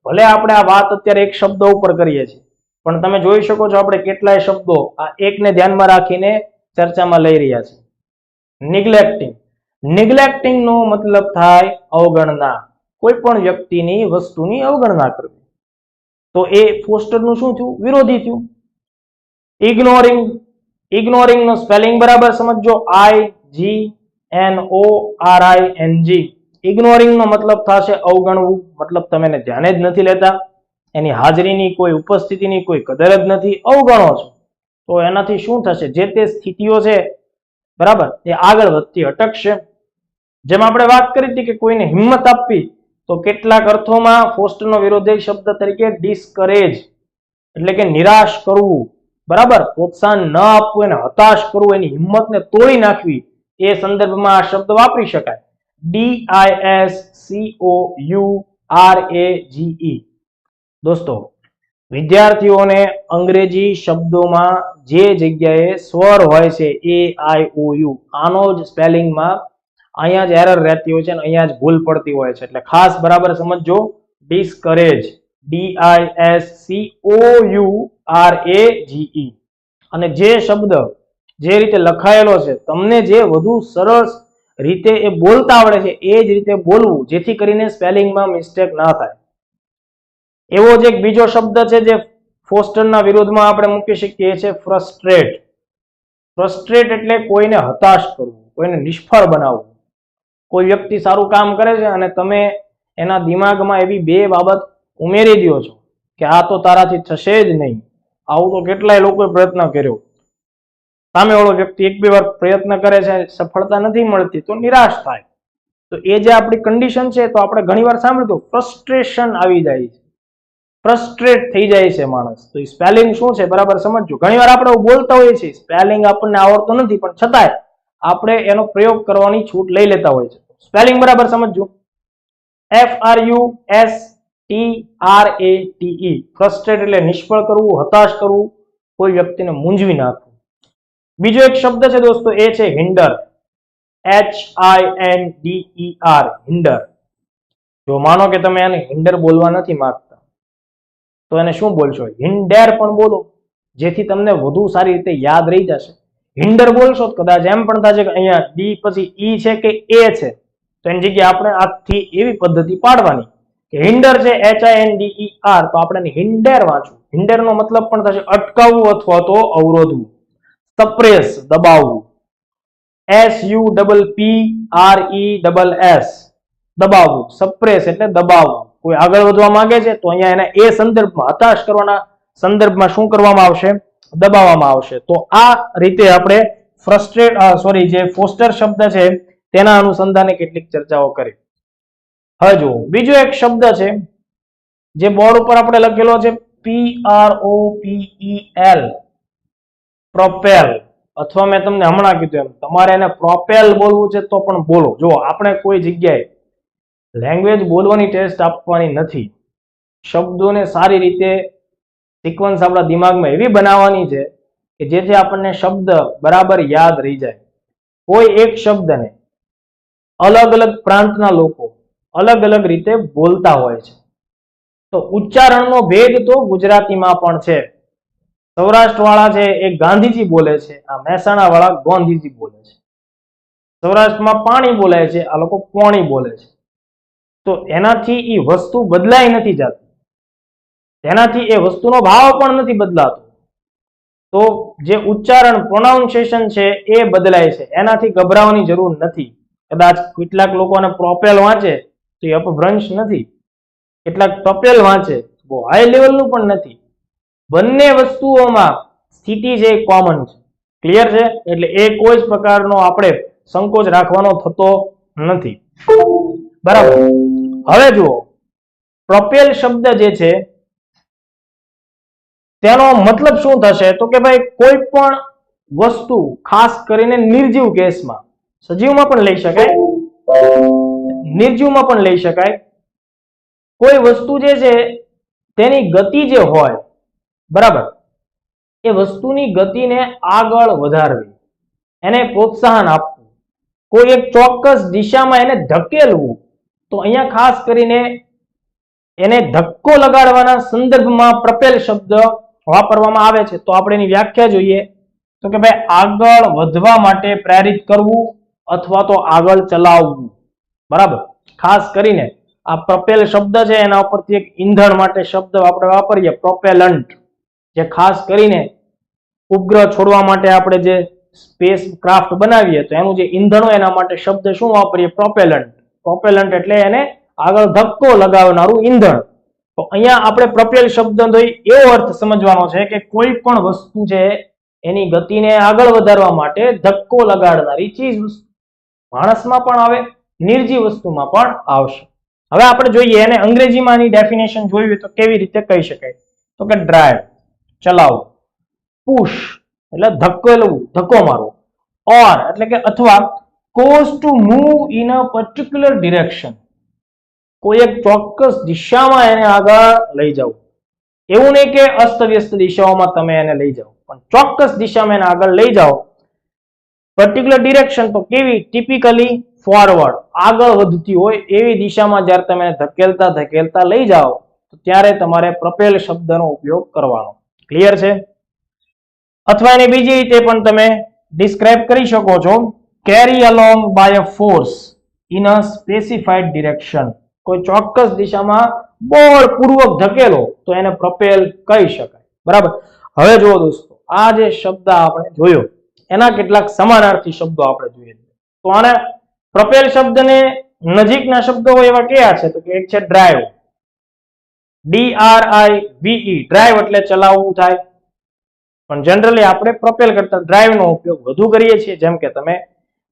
ભલે આપણે આ વાત અત્યારે એક શબ્દ ઉપર કરીએ છીએ, પણ તમે જોઈ શકો છો આપણે કેટલાય શબ્દો આ એકને ધ્યાનમાં રાખીને ચર્ચામાં લઈ રહ્યા છીએ. નિગ્લેક્ટિંગ. નિગ્લેક્ટિંગ નો મતલબ થાય અવગણના. કોઈ પણ વ્યક્તિની વસ્તુની અવગણના કરવી. તો એ ફોસ્ટરનું શું થયું? વિરોધી થયું. ઇગ્નોરિંગ. ઇગ્નોરિંગ નો સ્પેલિંગ બરાબર સમજો. IGNORING. ઇગ્નોરિંગ નો મતલબ થશે અવગણવું. મતલબ તમે એને ધ્યાને જ નથી લેતા, એની હાજરીની કોઈ ઉપસ્થિતિની કોઈ કદર જ નથી, અવગણો છો. તો એનાથી શું થશે? જે તે સ્થિતિઓ છે બરાબર એ આગળ વધતી અટકશે. જેમ આપણે વાત કરી હતી કે કોઈને હિંમત આપવી, તો કેટલાક અર્થોમાં ફોસ્ટરનો વિરોધી શબ્દ તરીકે ડિસ્કરેજ એટલે કે નિરાશ કરવું, બરાબર, પ્રોત્સાહન ન આપવું, એને હતાશ કરવું, એની હિંમતને તોડી નાખવી, એ સંદર્ભમાં આ શબ્દ વાપરી શકાય. DISCOURAGE. દોસ્તો, વિદ્યાર્થીઓને અંગ્રેજી શબ્દોમાં જે જગ્યાએ સ્વર હોય છે AIOU, આનો જ સ્પેલિંગમાં અહીંયા જ એરર રહેતી હોય છે અને અહીંયા જ ભૂલ પડતી હોય છે. એટલે ખાસ બરાબર સમજો. Discourage, DISCOURAGE. અને જે શબ્દ જે રીતે લખાયેલો છે, તમને જે વધુ સરસ રીતે એ બોલતા આવડે છે એ જ રીતે બોલવું, જેથી કરીને સ્પેલિંગમાં મિસ્ટેક ના થાય. એવો જ એક બીજો શબ્દ છે જે ફોસ્ટરના વિરોધમાં આપણે મૂકી શકીએ છીએ, ફ્રસ્ટ્રેટ. ફ્રસ્ટ્રેટ એટલે કોઈને હતાશ કરવું, કોઈને નિષ્ફળ બનાવવું. કોઈ વ્યક્તિ સારું કામ કરે છે અને તમે એના દિમાગમાં એવી બે બાબત ઉમેરી દો છો કે આ તો તારાથી થશે જ નહીં. આવું તો કેટલાય લોકોએ પ્રયત્ન કર્યો. સામેવાળો વ્યક્તિ એક બે વાર પ્રયત્ન કરે છે, સફળતા નથી મળતી, તો નિરાશ થાય. તો એ જે આપણી કન્ડિશન છે, તો આપણે ઘણીવાર સાંભળ્યું ફ્રસ્ટ્રેશન આવી જાય છે, ફ્રસ્ટ્રેટ થઈ જાય છે માણસ. તો એ સ્પેલિંગ શું છે બરાબર સમજજો. ઘણીવાર આપણે બોલતા હોઈએ છીએ, સ્પેલિંગ આપણને આવડતો નથી, પણ છતાંય આપણે એનો પ્રયોગ કરવાની છૂટ લઈ લેતા હોય છે. સ્પેલિંગ બરાબર સમજજો. FRUSTRATE. ફ્રસ્ટ્રેટ એટલે નિષ્ફળ કરવું, હતાશ કરવું, કોઈ વ્યક્તિને મૂંઝવી નાખવું. બીજો એક શબ્દ છે દોસ્તો, એ છે હિન્ડર. HINDER. હિન્ડર. જો માનો કે તમે આને હિન્ડર બોલવા નથી માંગતા, તો એને શું બોલશો? હિન્ડેર પણ બોલો, જેથી તમને વધુ સારી રીતે યાદ રહી જશે. હિન્ડર બોલશો તો કદાચ એમ પણ થશે કે અહીંયા ડી પછી ઈ છે કે એ છે, તો એની જગ્યાએ આપણે આજથી એવી પદ્ધતિ પાડવાની કે હિન્ડર છે HINDER, તો આપણે હિન્ડેર વાંચવું. હિન્ડર નો મતલબ પણ થશે અટકાવવું અથવા તો અવરોધવું. સપ્રેસ, દબાવવું. SUPPRESS. દબાવવું. સપ્રેસ એટલે દબાવવું. કોઈ આગળ વધવા માંગે છે તો અહીંયા એને એ સંદર્ભમાં, હતાશ કરવાના સંદર્ભમાં શું કરવામાં આવશે? દબાવવામાં આવશે. તો આ રીતે આપણે જે ફોસ્ટર શબ્દ છે તેના અનુસંધાને કેટલીક ચર્ચાઓ કરી. હવે જુઓ, બીજો એક શબ્દ છે જે બોર્ડ ઉપર આપણે લખેલો છે, PROPEL. પ્રોપેલ. અથવા મેં તમને હમણાં કીધું એમ તમારે એને પ્રોપેલ બોલવું છે તો પણ બોલો. જો આપણે કોઈ જગ્યાએ લેંગ્વેજ બોલવાની ટેસ્ટ આપવાની નથી, શબ્દોને સારી રીતે સિક્વન્સ આપણા દિમાગમાં એવી બનાવવાની છે કે જેથી આપણને શબ્દ બરાબર યાદ રહી જાય. કોઈ એક શબ્દને અલગ અલગ પ્રાંતના લોકો અલગ અલગ રીતે બોલતા હોય છે, તો ઉચ્ચારણનો ભેદ તો ગુજરાતીમાં પણ છે. સૌરાષ્ટ્ર વાળા છે એ ગાંધીજી બોલે છે, આ મહેસાણા વાળા ગોંધીજી બોલે છે. સૌરાષ્ટ્રમાં પાણી બોલાય છે, આ લોકો પોણી બોલે છે. તો એનાથી એ વસ્તુ બદલાઈ નથી જતી, તેનાથી એ વસ્તુનો ભાવ પણ નથી બદલાતો. તો જે ઉચ્ચારણ પ્રોનાઉન્સિએશન છે એ બદલાય છે, એનાથી ગભરાવાની જરૂર નથી. કદાચ કેટલાક લોકોને પ્રોપેલ વાંચે તો એ અપભ્રંશ નથી, કેટલાક પ્રોપેલ વાંચે બહુ હાઈ લેવલનું પણ નથી. બંને વસ્તુઓમાં સ્થિતિ છે એ કોમન છે. ક્લિયર છે? એટલે એ કોઈ જ પ્રકારનો આપણે સંકોચ રાખવાનો થતો નથી. બરાબર. હવે જુઓ, પ્રોપેલ શબ્દ જે છે તેનો મતલબ શું થશે? તો કે ભાઈ કોઈ પણ વસ્તુ, ખાસ કરીને નિર્જીવ કેસમાં, સજીવમાં પણ લઈ શકાય, નિર્જીવમાં પણ લઈ શકાય. કોઈ વસ્તુ જે છે તેની ગતિ જે હોય, બરાબર, એ વસ્તુની ગતિને આગળ વધારવી, એને પ્રોત્સાહન આપવું, કોઈ એક ચોક્કસ દિશામાં એને ધકેલવું, તો અહીંયા ખાસ કરીને એને ધક્કો લગાડવાના સંદર્ભમાં પ્રપેલ શબ્દ વાપરવામાં આવે છે. તો આપણે એની વ્યાખ્યા જોઈએ તો કે ભાઈ આગળ વધવા માટે પ્રેરિત કરવું અથવા તો આગળ ચલાવવું. બરાબર. ખાસ કરીને આ પ્રપેલ શબ્દ છે એના ઉપરથી એક ઈંધણ માટે શબ્દ આપણે વાપરીએ પ્રોપેલન્ટ, જે ખાસ કરીને ઉપગ્રહ છોડવા માટે આપણે જે સ્પેસ ક્રાફ્ટ બનાવીએ તો એનું જે ઈંધણ હોય એના માટે શબ્દ શું વાપરીએ? પ્રોપેલન્ટ. પ્રોપેલન્ટ એટલે એને આગળ ધક્કો લગાવનારું ઈંધણ. તો અહીંયા આપણે પ્રપેલ શબ્દનો એવો અર્થ સમજવાનો છે કે કોઈ પણ વસ્તુ છે એની ગતિને આગળ વધારવા માટે ધક્કો લગાડનારી ચીજ વસ્તુ. માણસમાં પણ આવે, નિર્જીવ વસ્તુમાં પણ આવશે. હવે આપણે જોઈએ એને અંગ્રેજીમાં આની ડેફિનેશન જોયું તો કેવી રીતે કહી શકાય તો કે ડ્રાઈવ, ચલાવવું, પુશ એટલે ધક્કો મારવો, ઓર એટલે કે અથવા cause to move in a particular direction, કોઈ એક ચોક્કસ દિશામાં એને આગળ લઈ જવું. એવું નહીં કે અસ્તવ્યસ્ત દિશાઓમાં તમે એને લઈ જાઓ, પણ ચોક્કસ દિશામાં એને આગળ લઈ જાઓ. પર્ટિક્યુલર ડિરેક્શન તો કેવી? ટિપિકલી ફોરવર્ડ, આગળ વધતી હોય એવી દિશામાં જ્યારે તમે ધકેલતા ધકેલતા લઈ જાઓ તો ત્યારે તમારે પ્રપેલ શબ્દનો ઉપયોગ કરવાનો. ક્લિયર છે? અથવા એની બીજી રીતે પણ તમે ડિસ્ક્રાઇબ કરી શકો છો, carry along by a force in a specified direction. કોઈ ચોક્કસ દિશામાં બળપૂર્વક ધકેલો તો એને પ્રપેલ કહી શકાય. બરાબર. હવે જુઓ દોસ્તો, આ જે શબ્દ આપણે જોયો એના કેટલાક સમાનાર્થી શબ્દો આપણે જોઈએ. તો આને પ્રપેલ શબ્દને નજીકના શબ્દો એવા કયા છે તો કે એક છે ડ્રાઈવ, DRIVE, ડ્રાઈવ એટલે ચલાવવું થાય. પણ જનરલી આપણે પ્રપેલ કરતા ડ્રાઈવ નો ઉપયોગ વધુ કરીએ છીએ. જેમ કે તમે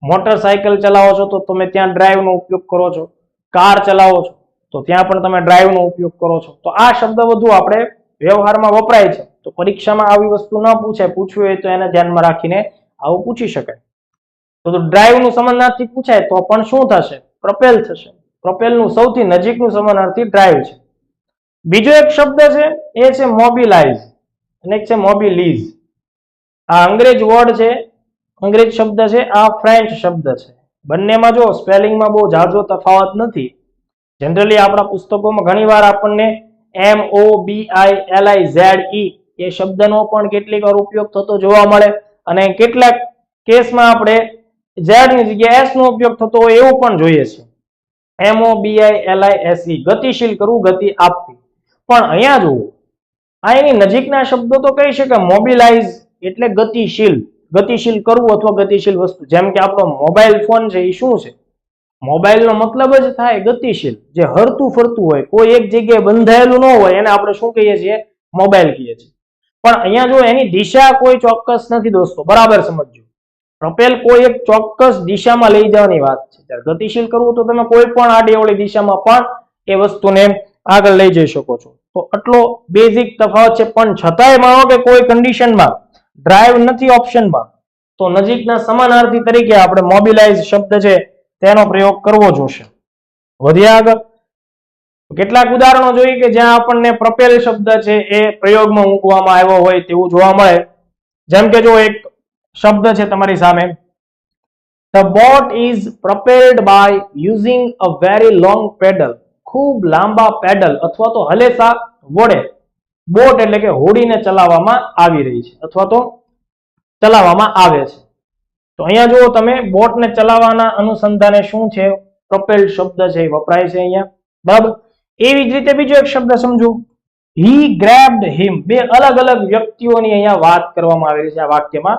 મોટરસાયકલ ચલાવો છો તો તમે ત્યાં ડ્રાઈવ નો ઉપયોગ કરો છો, કાર ચલાવો છો તો ત્યાં પણ તમે ડ્રાઈવ નો ઉપયોગ કરો છો. તો આ શબ્દ વધુ આપણે વ્યવહારમાં વપરાય છે. તો પરીક્ષામાં આવી વસ્તુ ન પૂછાય, પૂછવું હોય તો એને ધ્યાનમાં રાખીને આવું પૂછી શકાય. તો ડ્રાઈવ નું સમાનાર્થી પૂછાય તો પણ શું થશે? પ્રપેલ થશે. પ્રપેલ નું સૌથી નજીકનું સમાનાર્થી ડ્રાઈવ છે. બીજો એક શબ્દ છે એ છે મોબિલાઇઝ અને એક છે મોબિલીઝ. આ અંગ્રેજ વર્ડ છે, અંગ્રેજ શબ્દ છે, આ ફ્રેન્ચ શબ્દ છે. બંનેમાં જો સ્પેલિંગમાં બહુ ઝાઝો તફાવત નથી. જનરલી આપણા પુસ્તકોમાં ઘણીવાર આપણને MOBILIZE એ શબ્દનો પણ કેટલીક વાર ઉપયોગ થતો જોવા મળે અને કેટલાક કેસમાં આપણે Z ની જગ્યાએ S નો ઉપયોગ થતો હોય એવું પણ જોઈએ છે. MOBILISE, ગતિશીલ કરવું, ગતિ આપવી. પણ અહીંયા જુઓ, આ એની નજીકના શબ્દો તો કહી શકાય. મોબિલાઇઝ એટલે ગતિશીલ, ગતિશીલ કરવું અથવા ગતિશીલ વસ્તુ. જેમ કે આપણો મોબાઈલ ફોન છે એ શું છે? મોબાઈલનો મતલબ જ થાય ગતિશીલ, જે હરતું ફરતું હોય, કોઈ એક જગ્યાએ બંધાયેલું ન હોય એને આપણે શું કહીએ છીએ? મોબાઈલ કહીએ છીએ. પણ અહીંયા જો એની દિશા કોઈ ચોક્કસ નથી દોસ્તો, બરાબર સમજજો. પ્રપેલ કોઈ એક ચોક્કસ દિશામાં લઈ જવાની વાત છે. ત્યારે ગતિશીલ કરવું તો તમે કોઈ પણ આડી દિશામાં પણ એ વસ્તુને આગળ લઈ જઈ શકો છો. તો આટલો બેઝિક તફાવત છે. પણ છતાંય માનો કે કોઈ કન્ડિશનમાં ડ્રાઈવ નથી ઓપ્શનમાં તો નજીકના સમાનાર્થી તરીકે આપણે મોબિલાઇઝ શબ્દ છે તેનો પ્રયોગ કરવો જોશે. વધ્યા આગળ કેટલાક ઉદાહરણો જોઈએ કે જ્યાં આપણને પ્રપેલ શબ્દ છે એ પ્રયોગમાં મૂકવામાં આવ્યો હોય તેવું જોવા મળે. જેમ કે જો એક શબ્દ છે તમારી સામે, The boat is propelled by using a very long paddle. ખૂબ લાંબા પેડલ અથવા તો હલેસા વડે બોટ એટલે કે હોડીને ચલાવવામાં આવી રહી છે અથવા તો ચલાવવામાં આવે છે. તો અહીંયા જુઓ તમે, બોટને ચલાવવાના અનુસંધાને શું છે? પ્રપેલ શબ્દ છે એ વપરાય છે અહીંયા. બરાબર. એવી જ રીતે બીજો એક શબ્દ સમજો, He grabbed him. બે અલગ અલગ વ્યક્તિઓની અહીંયા વાત કરવામાં આવેલી છે આ વાક્યમાં.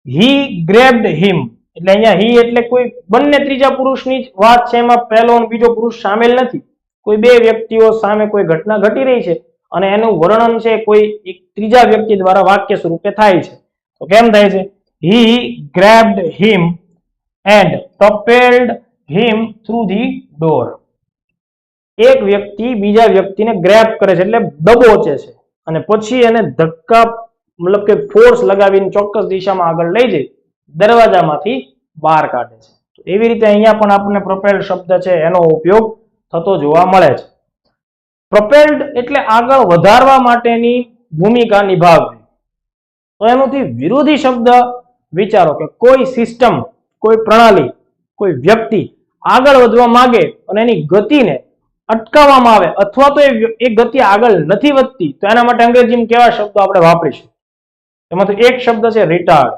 He grabbed him એટલે અહીંયા he એટલે કોઈ બંને ત્રીજા પુરુષની જ વાત છે. એમાં પહેલો અને બીજો પુરુષ સામેલ નથી. કોઈ બે વ્યક્તિઓ સામે કોઈ ઘટના ઘટી રહી છે અને એનું વર્ણન છે કોઈ એક ત્રીજા વ્યક્તિ દ્વારા વાક્ય સ્વરૂપે થાય છે. તો કેમ થાય છે? He grabbed him and propelled him through the door. એક વ્યક્તિ બીજા વ્યક્તિને ગ્રેબ કરે છે એટલે દબોચે છે અને પછી એને ધક્કા મતલબ કે ફોર્સ લગાવીને ચોક્કસ દિશામાં આગળ લઈ જઈ દરવાજામાંથી બહાર કાઢે છે. તો એવી રીતે અહીંયા પણ આપણને પ્રપેલ શબ્દ છે એનો ઉપયોગ થતો જોવા મળે છે. પ્રપેલ્ડ એટલે આગળ વધારવા માટેની ભૂમિકા નિભાવવી. તો એનોથી વિરોધી શબ્દ વિચારો કે કોઈ સિસ્ટમ, કોઈ પ્રણાલી, કોઈ વ્યક્તિ આગળ વધવા માંગે અને એની ગતિને અટકાવવામાં આવે અથવા તો એ ગતિ આગળ નથી વધતી તો એના માટે અંગ્રેજીમાં કેવા શબ્દો આપણે વાપરીશું? એમાંથી એક શબ્દ છે રિટાર્ડ.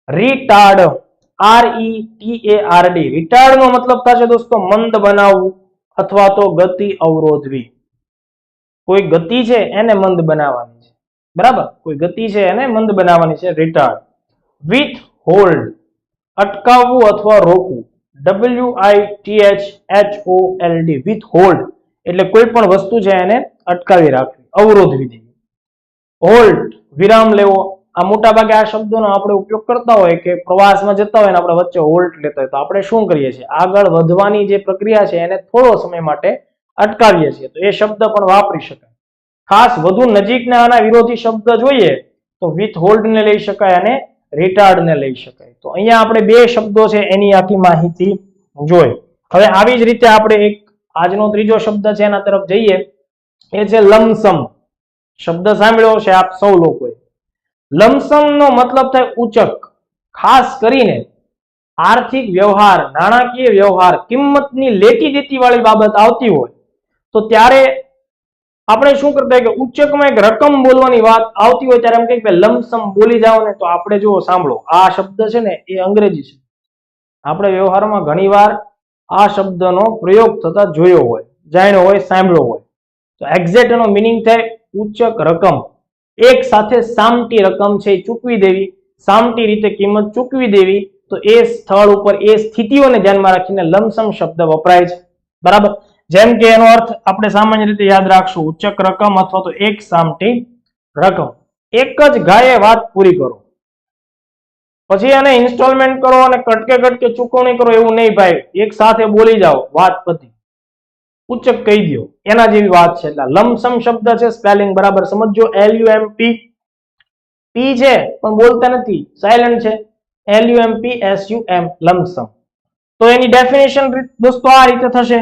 રિટાર્ડ, RETARD. રિટાર્ડ નો મતલબ થશે દોસ્તો મંદ બનાવવું અથવા તો ગતિ અવરોધવી. કોઈ ગતિ છે એને મંદ બનાવવાની છે, બરાબર? કોઈ ગતિ છે એને મંદ બનાવવાની છે, રિટાર્ડ. વિથ હોલ્ડ, અટકાવવું અથવા રોકવું. WITHHOLD, વિથ હોલ્ડ એટલે કોઈ પણ વસ્તુ છે એને અટકાવી રાખવી, અવરોધવી દેવી. હોલ્ડ, વિરામ લેવો. આ મોટા ભાગે આ શબ્દોનો આપણે ઉપયોગ કરતા હોય કે પ્રવાસમાં જતા હોય ને આપણે વચ્ચે હોલ્ડ લેતા હોય તો આપણે શું કરીએ છીએ? આગળ વધવાની જે પ્રક્રિયા છે એને થોડો સમય માટે અટકાવીએ છીએ, તો એ શબ્દ પણ વાપરી શકાય. ખાસ વધુ નજીકના આના વિરોધી શબ્દ જોઈએ તો વિથ હોલ્ડ ને લઈ શકાય અને રિટાર્ડ ને લઈ શકાય. તો અહીંયા આપણે બે શબ્દો છે એની આખી માહિતી જોઈ. હવે આવી જ રીતે આપણે એક આજનો ત્રીજો શબ્દ છે એના તરફ જઈએ, એ છે લમસમ. શબ્દ સાંભળ્યો છે આપ સૌ લોકોએ. લમસમ નો મતલબ થાય ઉચક. ખાસ કરીને આર્થિક વ્યવહાર, નાણાકીય વ્યવહાર, કિંમતની લેતી દેતી વાળી બાબત આવતી હોય તો ત્યારે આપણે શું કરતા હોય કે ઉચ્ચકમાં એક રકમ બોલવાની વાત આવતી હોય ત્યારે એમ કહીએ કે લમસમ બોલી જાઓ ને. તો આપણે જો સાંભળો, આ શબ્દ છે ને એ અંગ્રેજી છે. આપણે વ્યવહારમાં ઘણીવાર આ શબ્દનો પ્રયોગ થતા જોયો હોય, જાણ્યો હોય, સાંભળ્યો હોય. તો એક્ઝેક્ટ એનો મિનિંગ થાય ઉચ્ચક રકમ. એક સાથે સામટી રકમ છે ચૂકવી દેવી, સામટી રીતે કિંમત ચૂકવી દેવી. તો એ સ્થળ ઉપર એ સ્થિતિઓને ધ્યાનમાં રાખીને લમસમ શબ્દ વપરાય છે, બરાબર? જેમ કે એનો અર્થ આપણે સામાન્ય રીતે યાદ રાખશું, ઉચ્ચક રકમ અથવા તો એક સામટી રકમ. એક જ ગાયે વાત પૂરી કરો, પછી એને ઇન્સ્ટોલમેન્ટ કરો અને કટકે કટકે ચૂકવણી કરો એવું નહીં ભાઈ. એક સાથે બોલી જાઓ, વાત પતી. ઉચ્ચક કહી દો, એના જેવી વાત છે. એટલે લમસમ શબ્દ છે, સ્પેલિંગ બરાબર સમજો. LUMP, P છે પણ બોલતા નથી, સાયલન્ટ છે. LUMPSUM, lump sum. તો એની ડેફિનેશન દોસ્તો આ રીતે થશે: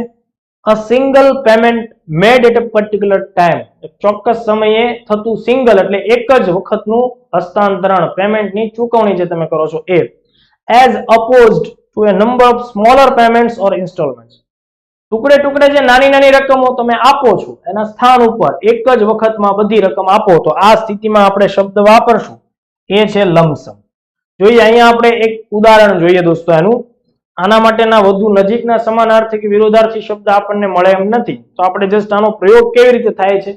a single payment made at a particular time. એક ચોક્કસ સમયે થતું સિંગલ એટલે એક જ વખતનું હસ્તાંતરણ, પેમેન્ટની ચૂકવણી જે તમે કરો છો એ. as opposed to a number of smaller payments or installments. ટુકડે ટુકડે જે નાની નાની રકમો તમે આપો છો એના સ્થાન ઉપર એક જ વખતમાં બધી રકમ આપો તો આ સ્થિતિમાં આપણે શબ્દ વાપરશું એ છે લમસમ. જોઈએ અહીંયા આપણે એક ઉદાહરણ જોઈએ દોસ્તો એનું. આના માટેના વધુ નજીકના સમાનાર્થી કે વિરોધાર્થી શબ્દ આપણને મળે એમ નથી, તો આપણે જસ્ટ આનો પ્રયોગ કેવી રીતે થાય છે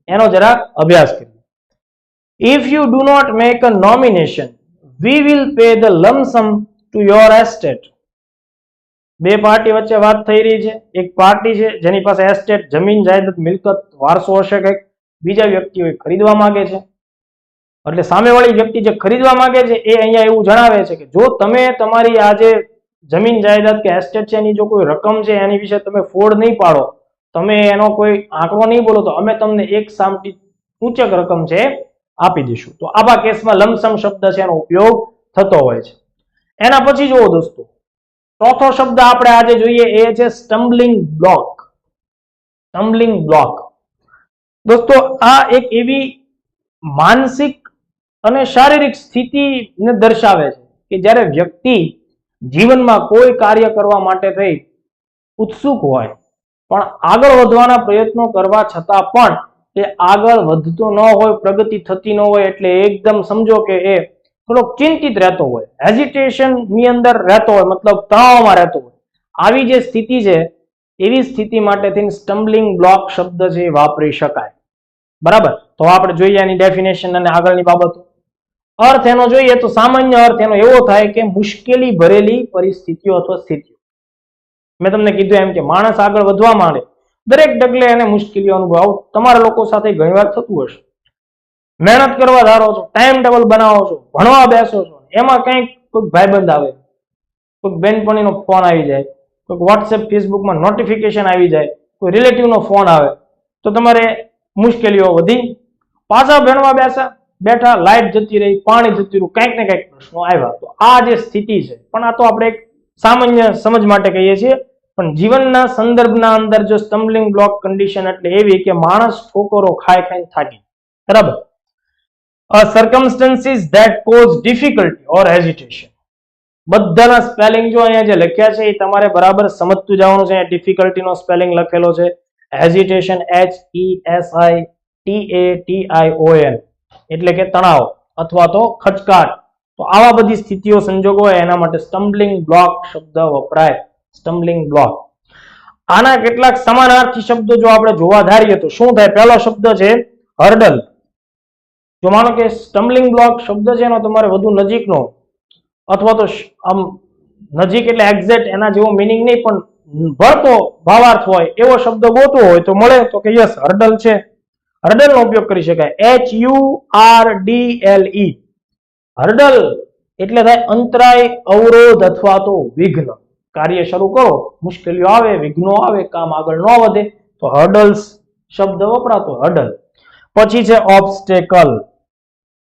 એનો જરા અભ્યાસ કરીએ. If you do not make a nomination, we will pay the lump sum to your estate. બે પાર્ટી વચ્ચે વાત થઈ રહી છે. એક પાર્ટી છે જેની પાસે એસ્ટેટ, જમીન, જાયદાદ, મિલકત, વારસો હશે કંઈક. બીજા વ્યક્તિઓ ખરીદવા માંગે છે. એટલે સામેવાળી વ્યક્તિ જે ખરીદવા માંગે છે એ અહીંયા એવું જણાવે છે કે જો તમે તમારી આ જે જમીન, જાયદાદ કે એસ્ટેટ છે એની જો કોઈ રકમ છે એની વિશે તમે ફોડ નહીં પાડો, તમે એનો કોઈ આંકડો નહીં બોલો તો અમે તમને એક સામટી ઉચ્ચક રકમ છે આપી દઈશું. તો આવા કેસમાં લમસમ શબ્દ છે એનો ઉપયોગ થતો હોય છે. એના પછી જુઓ દોસ્તો, ચોથો શબ્દ આપણે આજે જોઈએ એ છે સ્ટમ્બલિંગ બ્લોક. સ્ટમ્બલિંગ બ્લોક દોસ્તો આ એક એવી માનસિક અને શારીરિક સ્થિતિને દર્શાવે છે કે જ્યારે વ્યક્તિ જીવનમાં કોઈ કાર્ય કરવા માટે થઈ ઉત્સુક હોય પણ આગળ વધવાના પ્રયત્નો કરવા છતાં પણ એ આગળ વધતો ન હોય, પ્રગતિ થતી ન હોય, એટલે એકદમ સમજો કે એ થોડોક ચિંતિત રહેતો હોય, હેઝિટેશન ની અંદર રહેતો હોય, મતલબ તણાવમાં રહેતો હોય. આવી જે સ્થિતિ છે એવી સ્થિતિ માટે થઈને સ્ટમ્બલિંગ બ્લોક શબ્દ છે એ વાપરી શકાય, બરાબર? તો આપણે જોઈએ એની ડેફિનેશન અને આગળની બાબતો. અર્થ એનો જોઈએ તો સામાન્ય અર્થ એનો એવો થાય કે મુશ્કેલી ભરેલી પરિસ્થિતિઓ અથવા સ્થિતિઓ. મેં તમને કીધું એમ કે માણસ આગળ વધવા માંડે દરેક ડગલે એને મુશ્કેલીઓ અનુભવ. તમારા લોકો સાથે ઘણીવાર થતું હશે. મહેનત કરવા ધારો છો, ટાઈમ ટેબલ બનાવો છો, ભણવા બેસો છો, એમાં કંઈક કોઈક ભાઈબંધ આવે, કોઈક બેનપણીનો ફોન આવી જાય, કોઈક વોટ્સએપ ફેસબુકમાં નોટિફિકેશન આવી જાય, કોઈ રિલેટિવનો ફોન આવે તો તમારે મુશ્કેલીઓ વધી. પાછા ભણવા બેઠા, લાઇટ જતી રહી, પાણી જતી રહ્યું, કંઈક ને કંઈક પ્રશ્નો આવ્યા. તો આ જે સ્થિતિ છે, પણ આ તો આપણે એક સામાન્ય સમજ માટે કહીએ છીએ, પણ જીવનના સંદર્ભના અંદર જો સ્ટમ્બલિંગ બ્લોક કન્ડિશન એટલે એવી કે માણસ ઠોકરો ખાઈ ખાઈને થાકી, બરાબર? circumstances that cause difficulty or hesitation. બધાના સ્પેલિંગ જો અહીંયા જે લખ્યા છે એ તમારે બરાબર સમજતું જવાનું છે. અહીંયા ડિફિકલ્ટીનો સ્પેલિંગ લખેલો છે હેઝિટેશન, HESITATION, એટલે કે તણાવ અથવા તો ખચકાટ. તો આવા બધી સ્થિતિઓ સંજોગો હોય એના માટે સ્ટમ્બલિંગ બ્લોક શબ્દ વપરાય. સ્ટમ્બલિંગ બ્લોક. આના કેટલાક સમાનાર્થી શબ્દો જો આપણે જોવા ધારીએ તો શું થાય? પહેલો શબ્દ છે હર્ડલ. જો માનો કે સ્ટમ્બલિંગ બ્લોક શબ્દ છે એનો તમારે વધુ નજીકનો અથવા તો આમ નજીક એટલે એક્ઝેક્ટ એના જેવો મિનિંગ નહીં પણ ભળતો ભાવાર્થ હોય એવો શબ્દ ગોતવો હોય તો મળે તો કે યસ હર્ડલ છે. હર્ડલ નો ઉપયોગ કરી શકાય. HURDLE. હર્ડલ એટલે થાય અંતરાય, અવરોધ અથવા તો વિઘ્ન. કાર્ય શરૂ કરો, મુશ્કેલીઓ આવે, વિઘ્નો આવે, કામ આગળ ન વધે તો હર્ડલ્સ શબ્દ વપરાતો હર્ડલ. પછી છે ઓબ્સ્ટેકલ.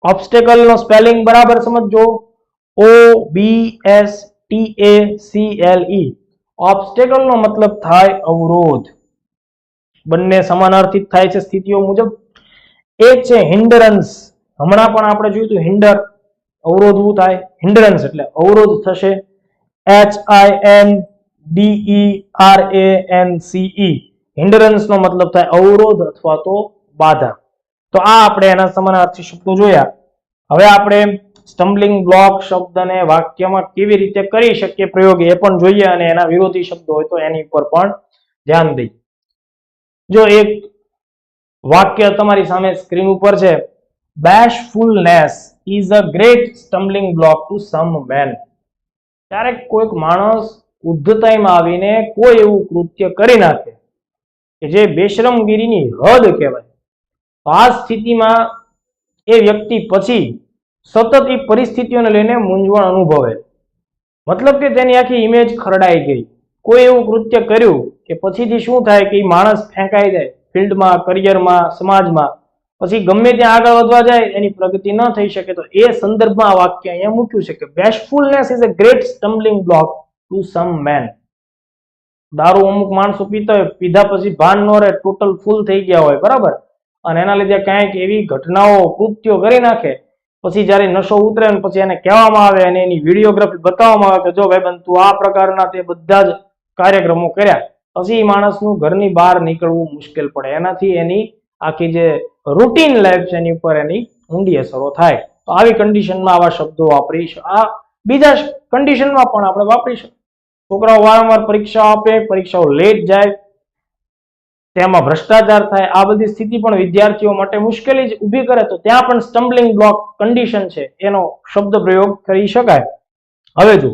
ઓબ્સ્ટેકલ નો સ્પેલિંગ બરાબર સમજો. OBSTACLE. ઓબ્સ્ટેકલ નો મતલબ થાય અવરોધ. બંને સમાનાર્થી થાય છે સ્થિતિઓ મુજબ. એક છે હિન્ડરન્સ. હમણાં પણ આપણે જોયું હતું હિન્ડર અવરોધવું થાય. હિન્ડરન્સ એટલે અવરોધ થશે. HINDERANCE. હિન્ડરન્સ નો મતલબ થાય અવરોધ અથવા તો બાધા. તો આ આપણે એના સમાનાર્થી શબ્દો જોયા. હવે આપણે સ્ટમ્બલિંગ બ્લોક શબ્દને વાક્યમાં કેવી રીતે કરી શકીએ પ્રયોગ એ પણ જોઈએ અને એના વિરોધી શબ્દો હોય તો એની ઉપર પણ ધ્યાન દઈએ. જો એક વાક્ય તમારી સામે સ્ક્રીન ઉપર છે. Bashfulness is a great stumbling block to some men. ક્યારેક કોઈક માણસ ઉદ્ધતાઈમાં આવીને કોઈ એવું કૃત્ય કરી નાખે કે જે બેશરમગીરીની હદ કહેવાય. તો આ સ્થિતિમાં એ વ્યક્તિ પછી સતત એ પરિસ્થિતિઓને લઈને મૂંઝવણ અનુભવે. મતલબ કે તેની આખી ઇમેજ ખરડાઈ ગઈ. કોઈ એવું કૃત્ય કર્યું કે પછીથી શું થાય કે માણસ ફેંકાઈ જાય ફિલ્ડમાં, કરિયરમાં, સમાજમાં. પછી ગમે ત્યાં આગળ વધવા જાય એની પ્રગતિ ન થઈ શકે. તો એ સંદર્ભમાં આ વાક્ય અહીંયા મૂક્યું છે કે bashfulness is a great stumbling block to some men. દારૂ અમુક માણસો પીતા હોય, પીધા પછી ભાન ન રહે, ટોટલ ફૂલ થઈ ગયા હોય, બરાબર, અને એના લીધે કાંઈક એવી ઘટનાઓ, કૃત્યો કરી નાખે. પછી જયારે નશો ઉતરે ને પછી એને કહેવામાં આવે અને એની વિડીયોગ્રાફી બતાવવામાં આવે કે જો ભાઈબંધ તું આ પ્રકારના તે બધા જ કાર્યક્રમો કર્યા, પછી માણસનું ઘરની બહાર નીકળવું મુશ્કેલ પડે. એનાથી એની આખી જે રૂટીન લાઈફ છે એની ઉપર એની ઊંડી અસરો થાય. તો આવી કન્ડિશનમાં આવા શબ્દો વાપરીશું. આ બીજા કન્ડિશનમાં પણ આપણે વાપરીશું. છોકરાઓ વારંવાર પરીક્ષાઓ આપે, પરીક્ષાઓ લેટ જાય, તેમાં ભ્રષ્ટાચાર થાય, આ બધી સ્થિતિ પણ વિદ્યાર્થીઓ માટે મુશ્કેલી જ ઊભી કરે. તો ત્યાં પણ સ્ટમ્બલિંગ બ્લોક કન્ડિશન છે એનો શબ્દ પ્રયોગ કરી શકાય. હવે જો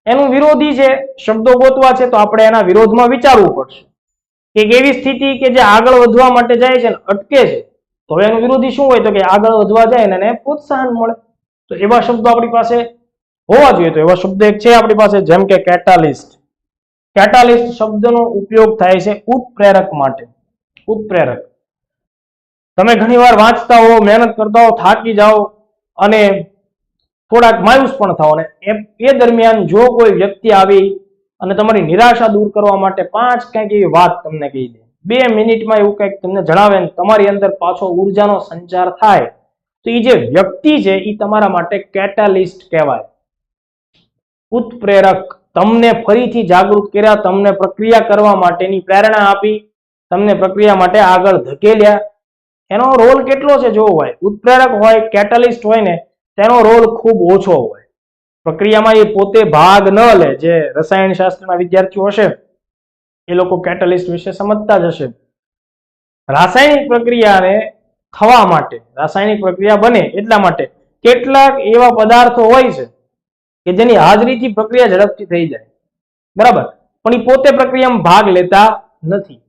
એનું વિરોધી છે, શબ્દો ગોતવા છે તો આપણે એના વિરોધમાં વિચારવું પડશે. એક એવી સ્થિતિ કે જે આગળ વધવા માટે જાય છે ને અટકે છે, તો હવે એનું વિરોધી શું હોય? તો કે આગળ વધવા જાય ને એને પ્રોત્સાહન મળે. તો એવા શબ્દો આપણી પાસે હોવા જોઈએ. તો એવા શબ્દ એક છે આપણી પાસે, જેમ કે કેટાલિસ્ટ. કેટાલિસ્ટ શબ્દનો ઉપયોગ થાય છે ઉત્પ્રેરક માટે. ઉત્પ્રેરક. તમે ઘણીવાર વાંચતા હો, મહેનત કરતા હો, થાકી જાઓ અને થોડાક માયુસ પણ થાઓ, અને એ દરમિયાન જો કોઈ વ્યક્તિ આવી અને તમારી નિરાશા દૂર કરવા માટે 5 કંઈક એવી વાત તમને કહી દે, 2 મિનિટમાં એવું કંઈક તમને જણાવે ને તમારી અંદર પાછો ઉર્જાનો સંચાર થાય, તો એ જે વ્યક્તિ છે એ તમારા માટે કેટાલિસ્ટ કહેવાય. ઉત્પ્રેરક. તમને ફરીથી જાગૃત કર્યા, તમને પ્રક્રિયા કરવા માટેની પ્રેરણા આપી, તમને પ્રક્રિયા માટે આગળ ધકેલ્યા. એનો રોલ કેટલો છે જોવો હોય. ઉત્પ્રેરક હોય, કેટાલિસ્ટ હોય ને, તેનો રોલ ખૂબ ઓછો હોય. પ્રક્રિયામાં એ પોતે ભાગ ન લે. જે રસાયણ શાસ્ત્રના વિદ્યાર્થીઓ હશે એ લોકો કેટાલિસ્ટ વિશે સમજતા જ હશે. રાસાયણિક પ્રક્રિયાને થવા માટે, રાસાયણિક પ્રક્રિયા બને એટલા માટે કેટલાક એવા પદાર્થો હોય છે કે જેની હાજરીથી પ્રક્રિયા ઝડપથી થઈ જાય, બરાબર, પણ એ પોતે પ્રક્રિયામાં ભાગ લેતા નથી.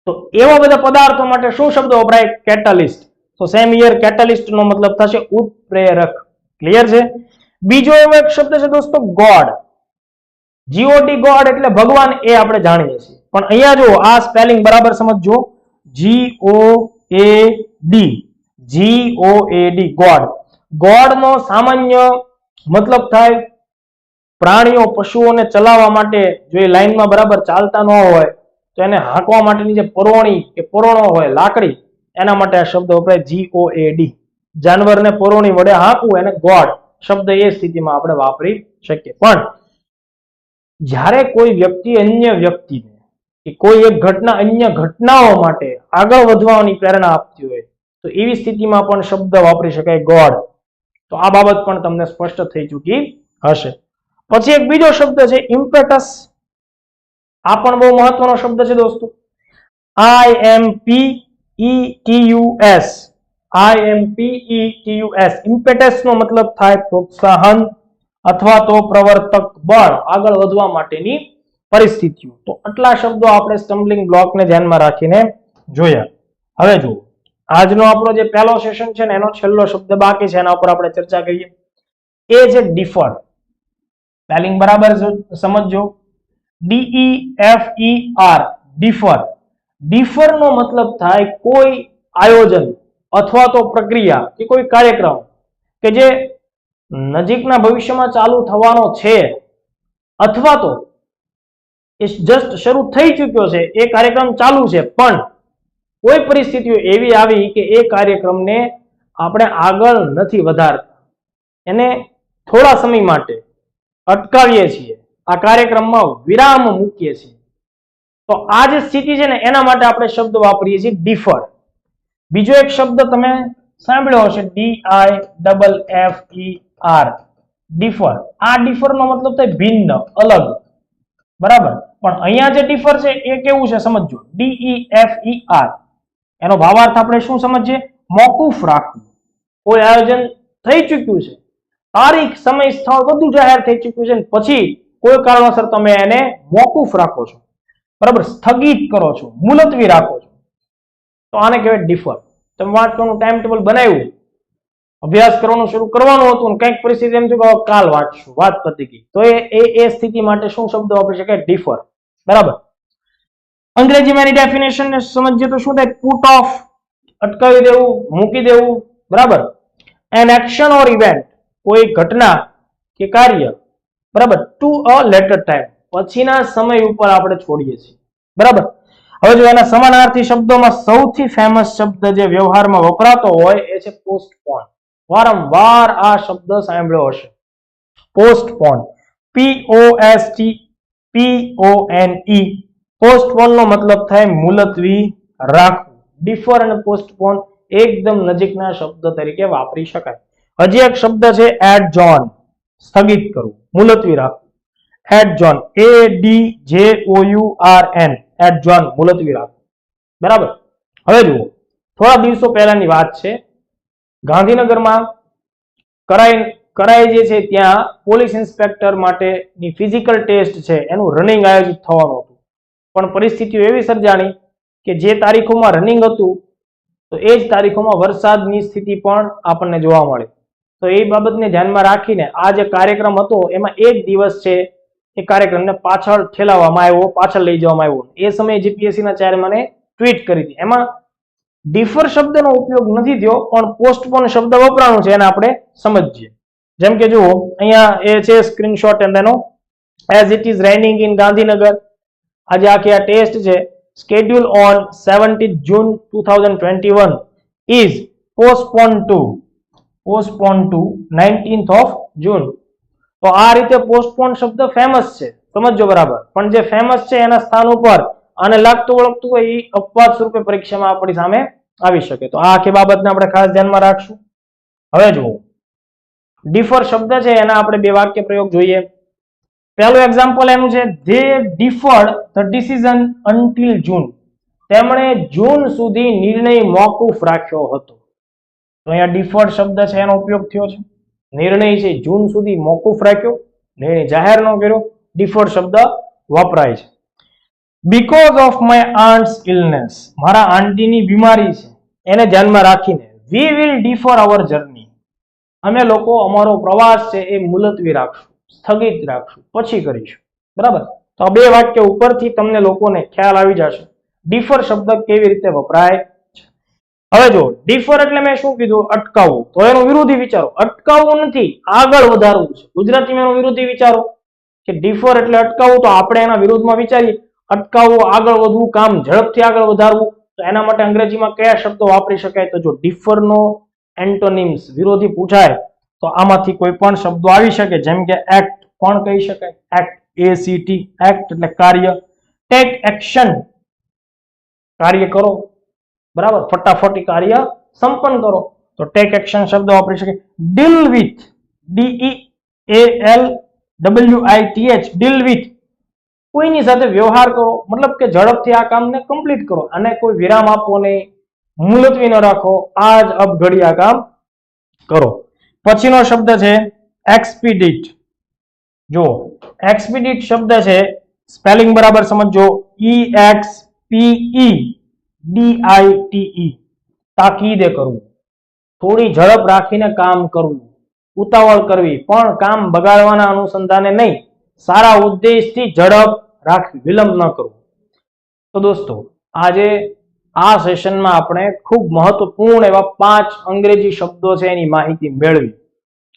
તો એવા બધા પદાર્થો માટે શું શબ્દ વપરાય? કેટાલિસ્ટ. તો સેમ હિયર કેટાલિસ્ટ નો મતલબ થશે ઉત્પ્રેરક. ક્લિયર છે? બીજો એવો એક શબ્દ છે દોસ્તો, ગોડ. GOD, ગોડ એટલે ભગવાન, એ આપણે જાણીએ છીએ, પણ અહીંયા જો આ સ્પેલિંગ બરાબર સમજજો. GOAD, God. ગોડ નો સામાન્ય મતલબ થાય પ્રાણીઓ, પશુઓને ચલાવવા માટે જો એ લાઈનમાં બરાબર ચાલતા ન હોય તો એને હાંકવા માટેની જે પરોણી કે પરોણો હોય, લાકડી, એના માટે આ શબ્દ વપરાય GOAD. જાનવરને પરોણી વડે હાંકવું એને ગોડ. શબ્દ એ સ્થિતિમાં આપણે વાપરી શકીએ. પણ જ્યારે કોઈ વ્યક્તિ અન્ય વ્યક્તિને કે કોઈ એક ઘટના અન્ય ઘટનાઓ માટે આગળ વધવાની પ્રેરણા આપતી હોય તો એવી સ્થિતિમાં પણ શબ્દ વાપરી શકાય ગોડ. તો આ બાબત પણ તમને સ્પષ્ટ થઈ ચૂકી હશે. પછી એક બીજો શબ્દ છે ઇમ્પેટસ. આ પણ બહુ મહત્વનો શબ્દ છે દોસ્તો. IMPETUS. IMPETUS. ઇમ્પેટસ નો મતલબ થાય પ્રોત્સાહન અથવા તો પ્રવર્તક બળ, આગળ વધવા માટેની પરિસ્થિતિઓ. તો આટલા શબ્દો આપણે સ્ટમ્બલિંગ બ્લોકને ધ્યાનમાં રાખીને જોયા. હવે જુઓ, આજનો આપણો જે પહેલો સેશન છે ને એનો છેલ્લો શબ્દ બાકી છે, એના ઉપર આપણે ચર્ચા કરીએ. એ છે ડિફર. સ્પેલિંગ બરાબર સમજજો. DEFER. ડિફર. ડિફર નો મતલબ થાય કોઈ આયોજન અથવા તો પ્રક્રિયા કે કોઈ કાર્યક્રમ કે જે નજીકના ભવિષ્યમાં ચાલુ થવાનો છે અથવા તો એ જસ્ટ શરૂ થઈ ચૂક્યો છે, એ કાર્યક્રમ ચાલુ છે, પણ કોઈ પરિસ્થિતિઓ એવી આવી કે એ કાર્યક્રમને આપણે આગળ નથી વધારતા, એને થોડા સમય માટે અટકાવીએ છીએ, આ કાર્યક્રમમાં વિરામ મૂકીએ છીએ. તો આ જે સ્થિતિ છે ને એના માટે આપણે શબ્દ વાપરીએ છીએ ડિફર. બીજો એક શબ્દ તમે સાંભળ્યો હશે DIFFER. ડિફર. આ ડિફર નો મતલબ થાય ભિન્ન, અલગ, બરાબર. પણ અહીંયા જે ડિફર છે એ કેવું છે સમજો. DEFER. એનો ભાવાર્થ આપણે શું સમજીએ? મોકૂફ રાખવું. કોઈ આયોજન થઈ ચૂક્યું છે, તારીખ, સમય, સ્થળ બધું જાહેર થઈ ચૂક્યું છે, પછી કોઈ કારણોસર તમે એને મોકૂફ રાખો છો, બરાબર, સ્થગિત કરો છો, મુલતવી રાખો છો, તો આને કહેવાય ડિફર. તમે વાંચવાનું ટાઈમ ટેબલ બનાવ્યું, અભ્યાસ કરવાનું શરૂ કરવાનું હતું, કંઈક પરિસ્થિતિ એમ થયું કે કાલ વાંચશું, વાત પતી ગઈ, તો એ સ્થિતિ માટે શું શબ્દ વાપરી શકાય? ડિફર. બરાબર. અંગ્રેજીમાં એની ડેફિનેશન ને સમજીએ તો શું થાય? પુટ ઓફ, અટકાવી દેવું, મૂકી દેવું, બરાબર. એન એક્શન ઓર ઇવેન્ટ, કોઈ ઘટના કે કાર્ય, બરાબર, ટુ અ લેટર ટાઈમ, પછીના સમય ઉપર આપણે છોડીએ છીએ, બરાબર. હવે જો એના સમાનાર્થી શબ્દોમાં સૌથી ફેમસ શબ્દ જે વ્યવહારમાં વપરાતો હોય એ છે પોસ્ટપોન. વારંવાર આ શબ્દ સાંભળ્યો હશે, પોસ્ટપોન. POSTPONE. પોસ્ટપોન નો મતલબ થાય મુલતવી રાખવું. ડિફર અને પોસ્ટપોન એકદમ નજીકના શબ્દ તરીકે વાપરી શકાય. હજી એક શબ્દ છે એડજોર્ન. સ્થગિત કરવું, મુલતવી રાખવું. એડજોર્ન. ADJOURN. એડજોર્ન, મુલતવી રાખવું, બરાબર. હવે જુઓ, થોડા દિવસો પહેલાની વાત છે, ગાંધીનગરમાં કરાઈ જે છે ત્યાં પોલીસ ઇન્સ્પેક્ટર માટેની ફિઝિકલ ટેસ્ટ છે એનું રનિંગ આયોજિત થવાનું હતું, પણ પરિસ્થિતિઓ એવી સર્જાણી કે જે તારીખોમાં રનિંગ હતું તો એ જ તારીખોમાં વરસાદની સ્થિતિ પણ આપણને જોવા મળી. તો એ બાબતને ધ્યાનમાં રાખીને આ જે કાર્યક્રમ હતો એમાં એક દિવસ છે એ કાર્યક્રમને પાછળ ઠેલાવવામાં આવ્યો, પાછળ લઈ જવામાં આવ્યો. એ સમયે જીપીએસસી ના ચેરમેને ટ્વીટ કરી હતી. એમાં ડિફર શબ્દનો ઉપયોગ નથી થયો, પણ પોસ્ટપોન શબ્દ વપરાણો છે એને આપણે સમજીએ. જેમ કે જુઓ, અહીંયા એ છે સ્ક્રીનશોટ એનો. As it is raining in Gandhinagar. આજે આખી આ ટેસ્ટ છે, schedule on 17th June 2021 is postponed to 19th of June. તો આ રીતે પોસ્ટપોન શબ્દ ફેમસ છે, સમજો બરાબર. પણ જે ફેમસ છે એના સ્થાન ઉપર આને લાગતું વળગતું હોય એ અપવાદ સ્વરૂપે પરીક્ષામાં આપણી સામે આવી શકે. તો આ આખી બાબતને આપણે ખાસ ધ્યાનમાં રાખશું. હવે જુઓ, ડિફર શબ્દ છે એના આપણે બે વાક્ય પ્રયોગ જોઈએ. પહેલું એક્ઝામ્પલ એનું છે, they deferred the decision until June. તેમણે જૂન સુધી નિર્ણય મોકૂફ રાખ્યો હતો. તો અહીંયા ડિફર્ડ શબ્દ છે એનો ઉપયોગ થયો છે. નિર્ણય છે જૂન સુધી મોકૂફ રાખ્યો, નિર્ણય જાહેર ન કર્યો, ડિફર્ડ શબ્દ વપરાય છે. because of my aunt's illness. મારા આંટીની બીમારી છે એને ધ્યાનમાં રાખીને we will defer our journey. અમે લોકો અમારો પ્રવાસ છે એ મુલતવી રાખશું, સ્થગિત રાખશું, પછી કરીશું, બરાબર. તો આ બે વાક્ય ઉપરથી તમને લોકોને ખ્યાલ આવી જશે ડિફર શબ્દ કેવી રીતે વપરાય છે. હવે જો ડિફર એટલે મેં શું કીધું? અટકાવવું. તો એનું વિરોધી વિચારો. અટકાવવું નથી, આગળ વધારવું છે. ગુજરાતીમાં એનું વિરોધી વિચારો કે ડિફર એટલે અટકાવવું, તો આપણે એના વિરોધમાં વિચારીએ અટકાવવું, આગળ વધવું, કામ ઝડપથી આગળ વધારવું. તો એના માટે અંગ્રેજીમાં કયા શબ્દો વાપરી શકાય? તો જો ડિફર નો એન્ટોનિમ્સ વિરોધી પૂછાય તો આમાંથી કોઈ પણ શબ્દો આવી શકે, જેમ કે એક્ટ પણ કહી શકાય, એક્ટ, ACT, એક્ટ એટલે કાર્ય. ટેક એક્શન, કાર્ય કરો, બરાબર, ફટાફટી કાર્ય સંપન્ન કરો, તો ટેક એક્શન શબ્દ વાપરી શકે. Deal with, DEALWITH, deal with, કોઈની સાથે વ્યવહાર કરો, મતલબ કે ઝડપથી આ કામને કમ્પ્લીટ કરો, અને કોઈ વિરામ આપો નહીં, મુલતવી ન રાખો, આ જ અબઘડી આ કામ કરો. પછીનો શબ્દ છે એક્સપીડિટ. જો એક્સપીડિટ શબ્દ છે, સ્પેલિંગ બરાબર સમજો, EXPEDITE, તાકીદે કરવું, થોડી ઝડપ રાખીને કામ કરવું, ઉતાવળ કરવી, પણ કામ બગાડવાના અનુસંધાને નહીં, સારા ઉદ્દેશથી ઝડપ રાખવી, વિલંબ ન કરવું. તો દોસ્તો, આજે આ સેશનમાં આપણે ખૂબ મહત્વપૂર્ણ એવા 5 અંગ્રેજી શબ્દો છે એની માહિતી મેળવી.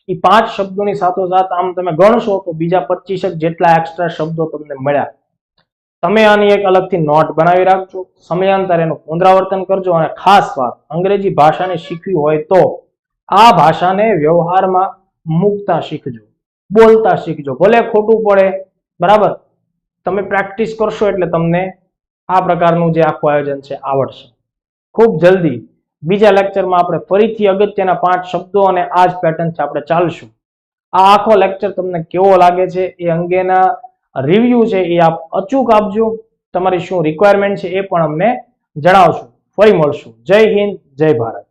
એ 5 શબ્દોની સાથોસાથ આમ તમે ગણશો તો બીજા 25 જેટલા એક્સ્ટ્રા શબ્દો તમને મળ્યા. તમે આની એક અલગથી નોટ બનાવી રાખજો, સમયાંતરે એનું પુનરાવર્તન કરજો, અને ખાસ વાત, અંગ્રેજી ભાષાને શીખવી હોય તો આ ભાષાને વ્યવહારમાં મૂકતા શીખજો, બોલતા શીખજો, ભલે ખોટું પડે, બરાબર, તમે પ્રેક્ટિસ કરશો એટલે તમને આ પ્રકારનું જે આખું આયોજન છે આવડશે. ખૂબ જલ્દી બીજા લેક્ચરમાં આપણે ફરીથી અગત્યના 5 શબ્દો અને આ જ પેટર્નથી આપણે ચાલશું. આ આખો લેક્ચર તમને કેવો લાગે છે એ અંગેના રિવ્યુ છે એ આપ અચૂક આપજો. તમારી શું રિક્વાયરમેન્ટ છે એ પણ અમને જણાવશું. ફરી મળશું. જય હિન્દ, જય ભારત.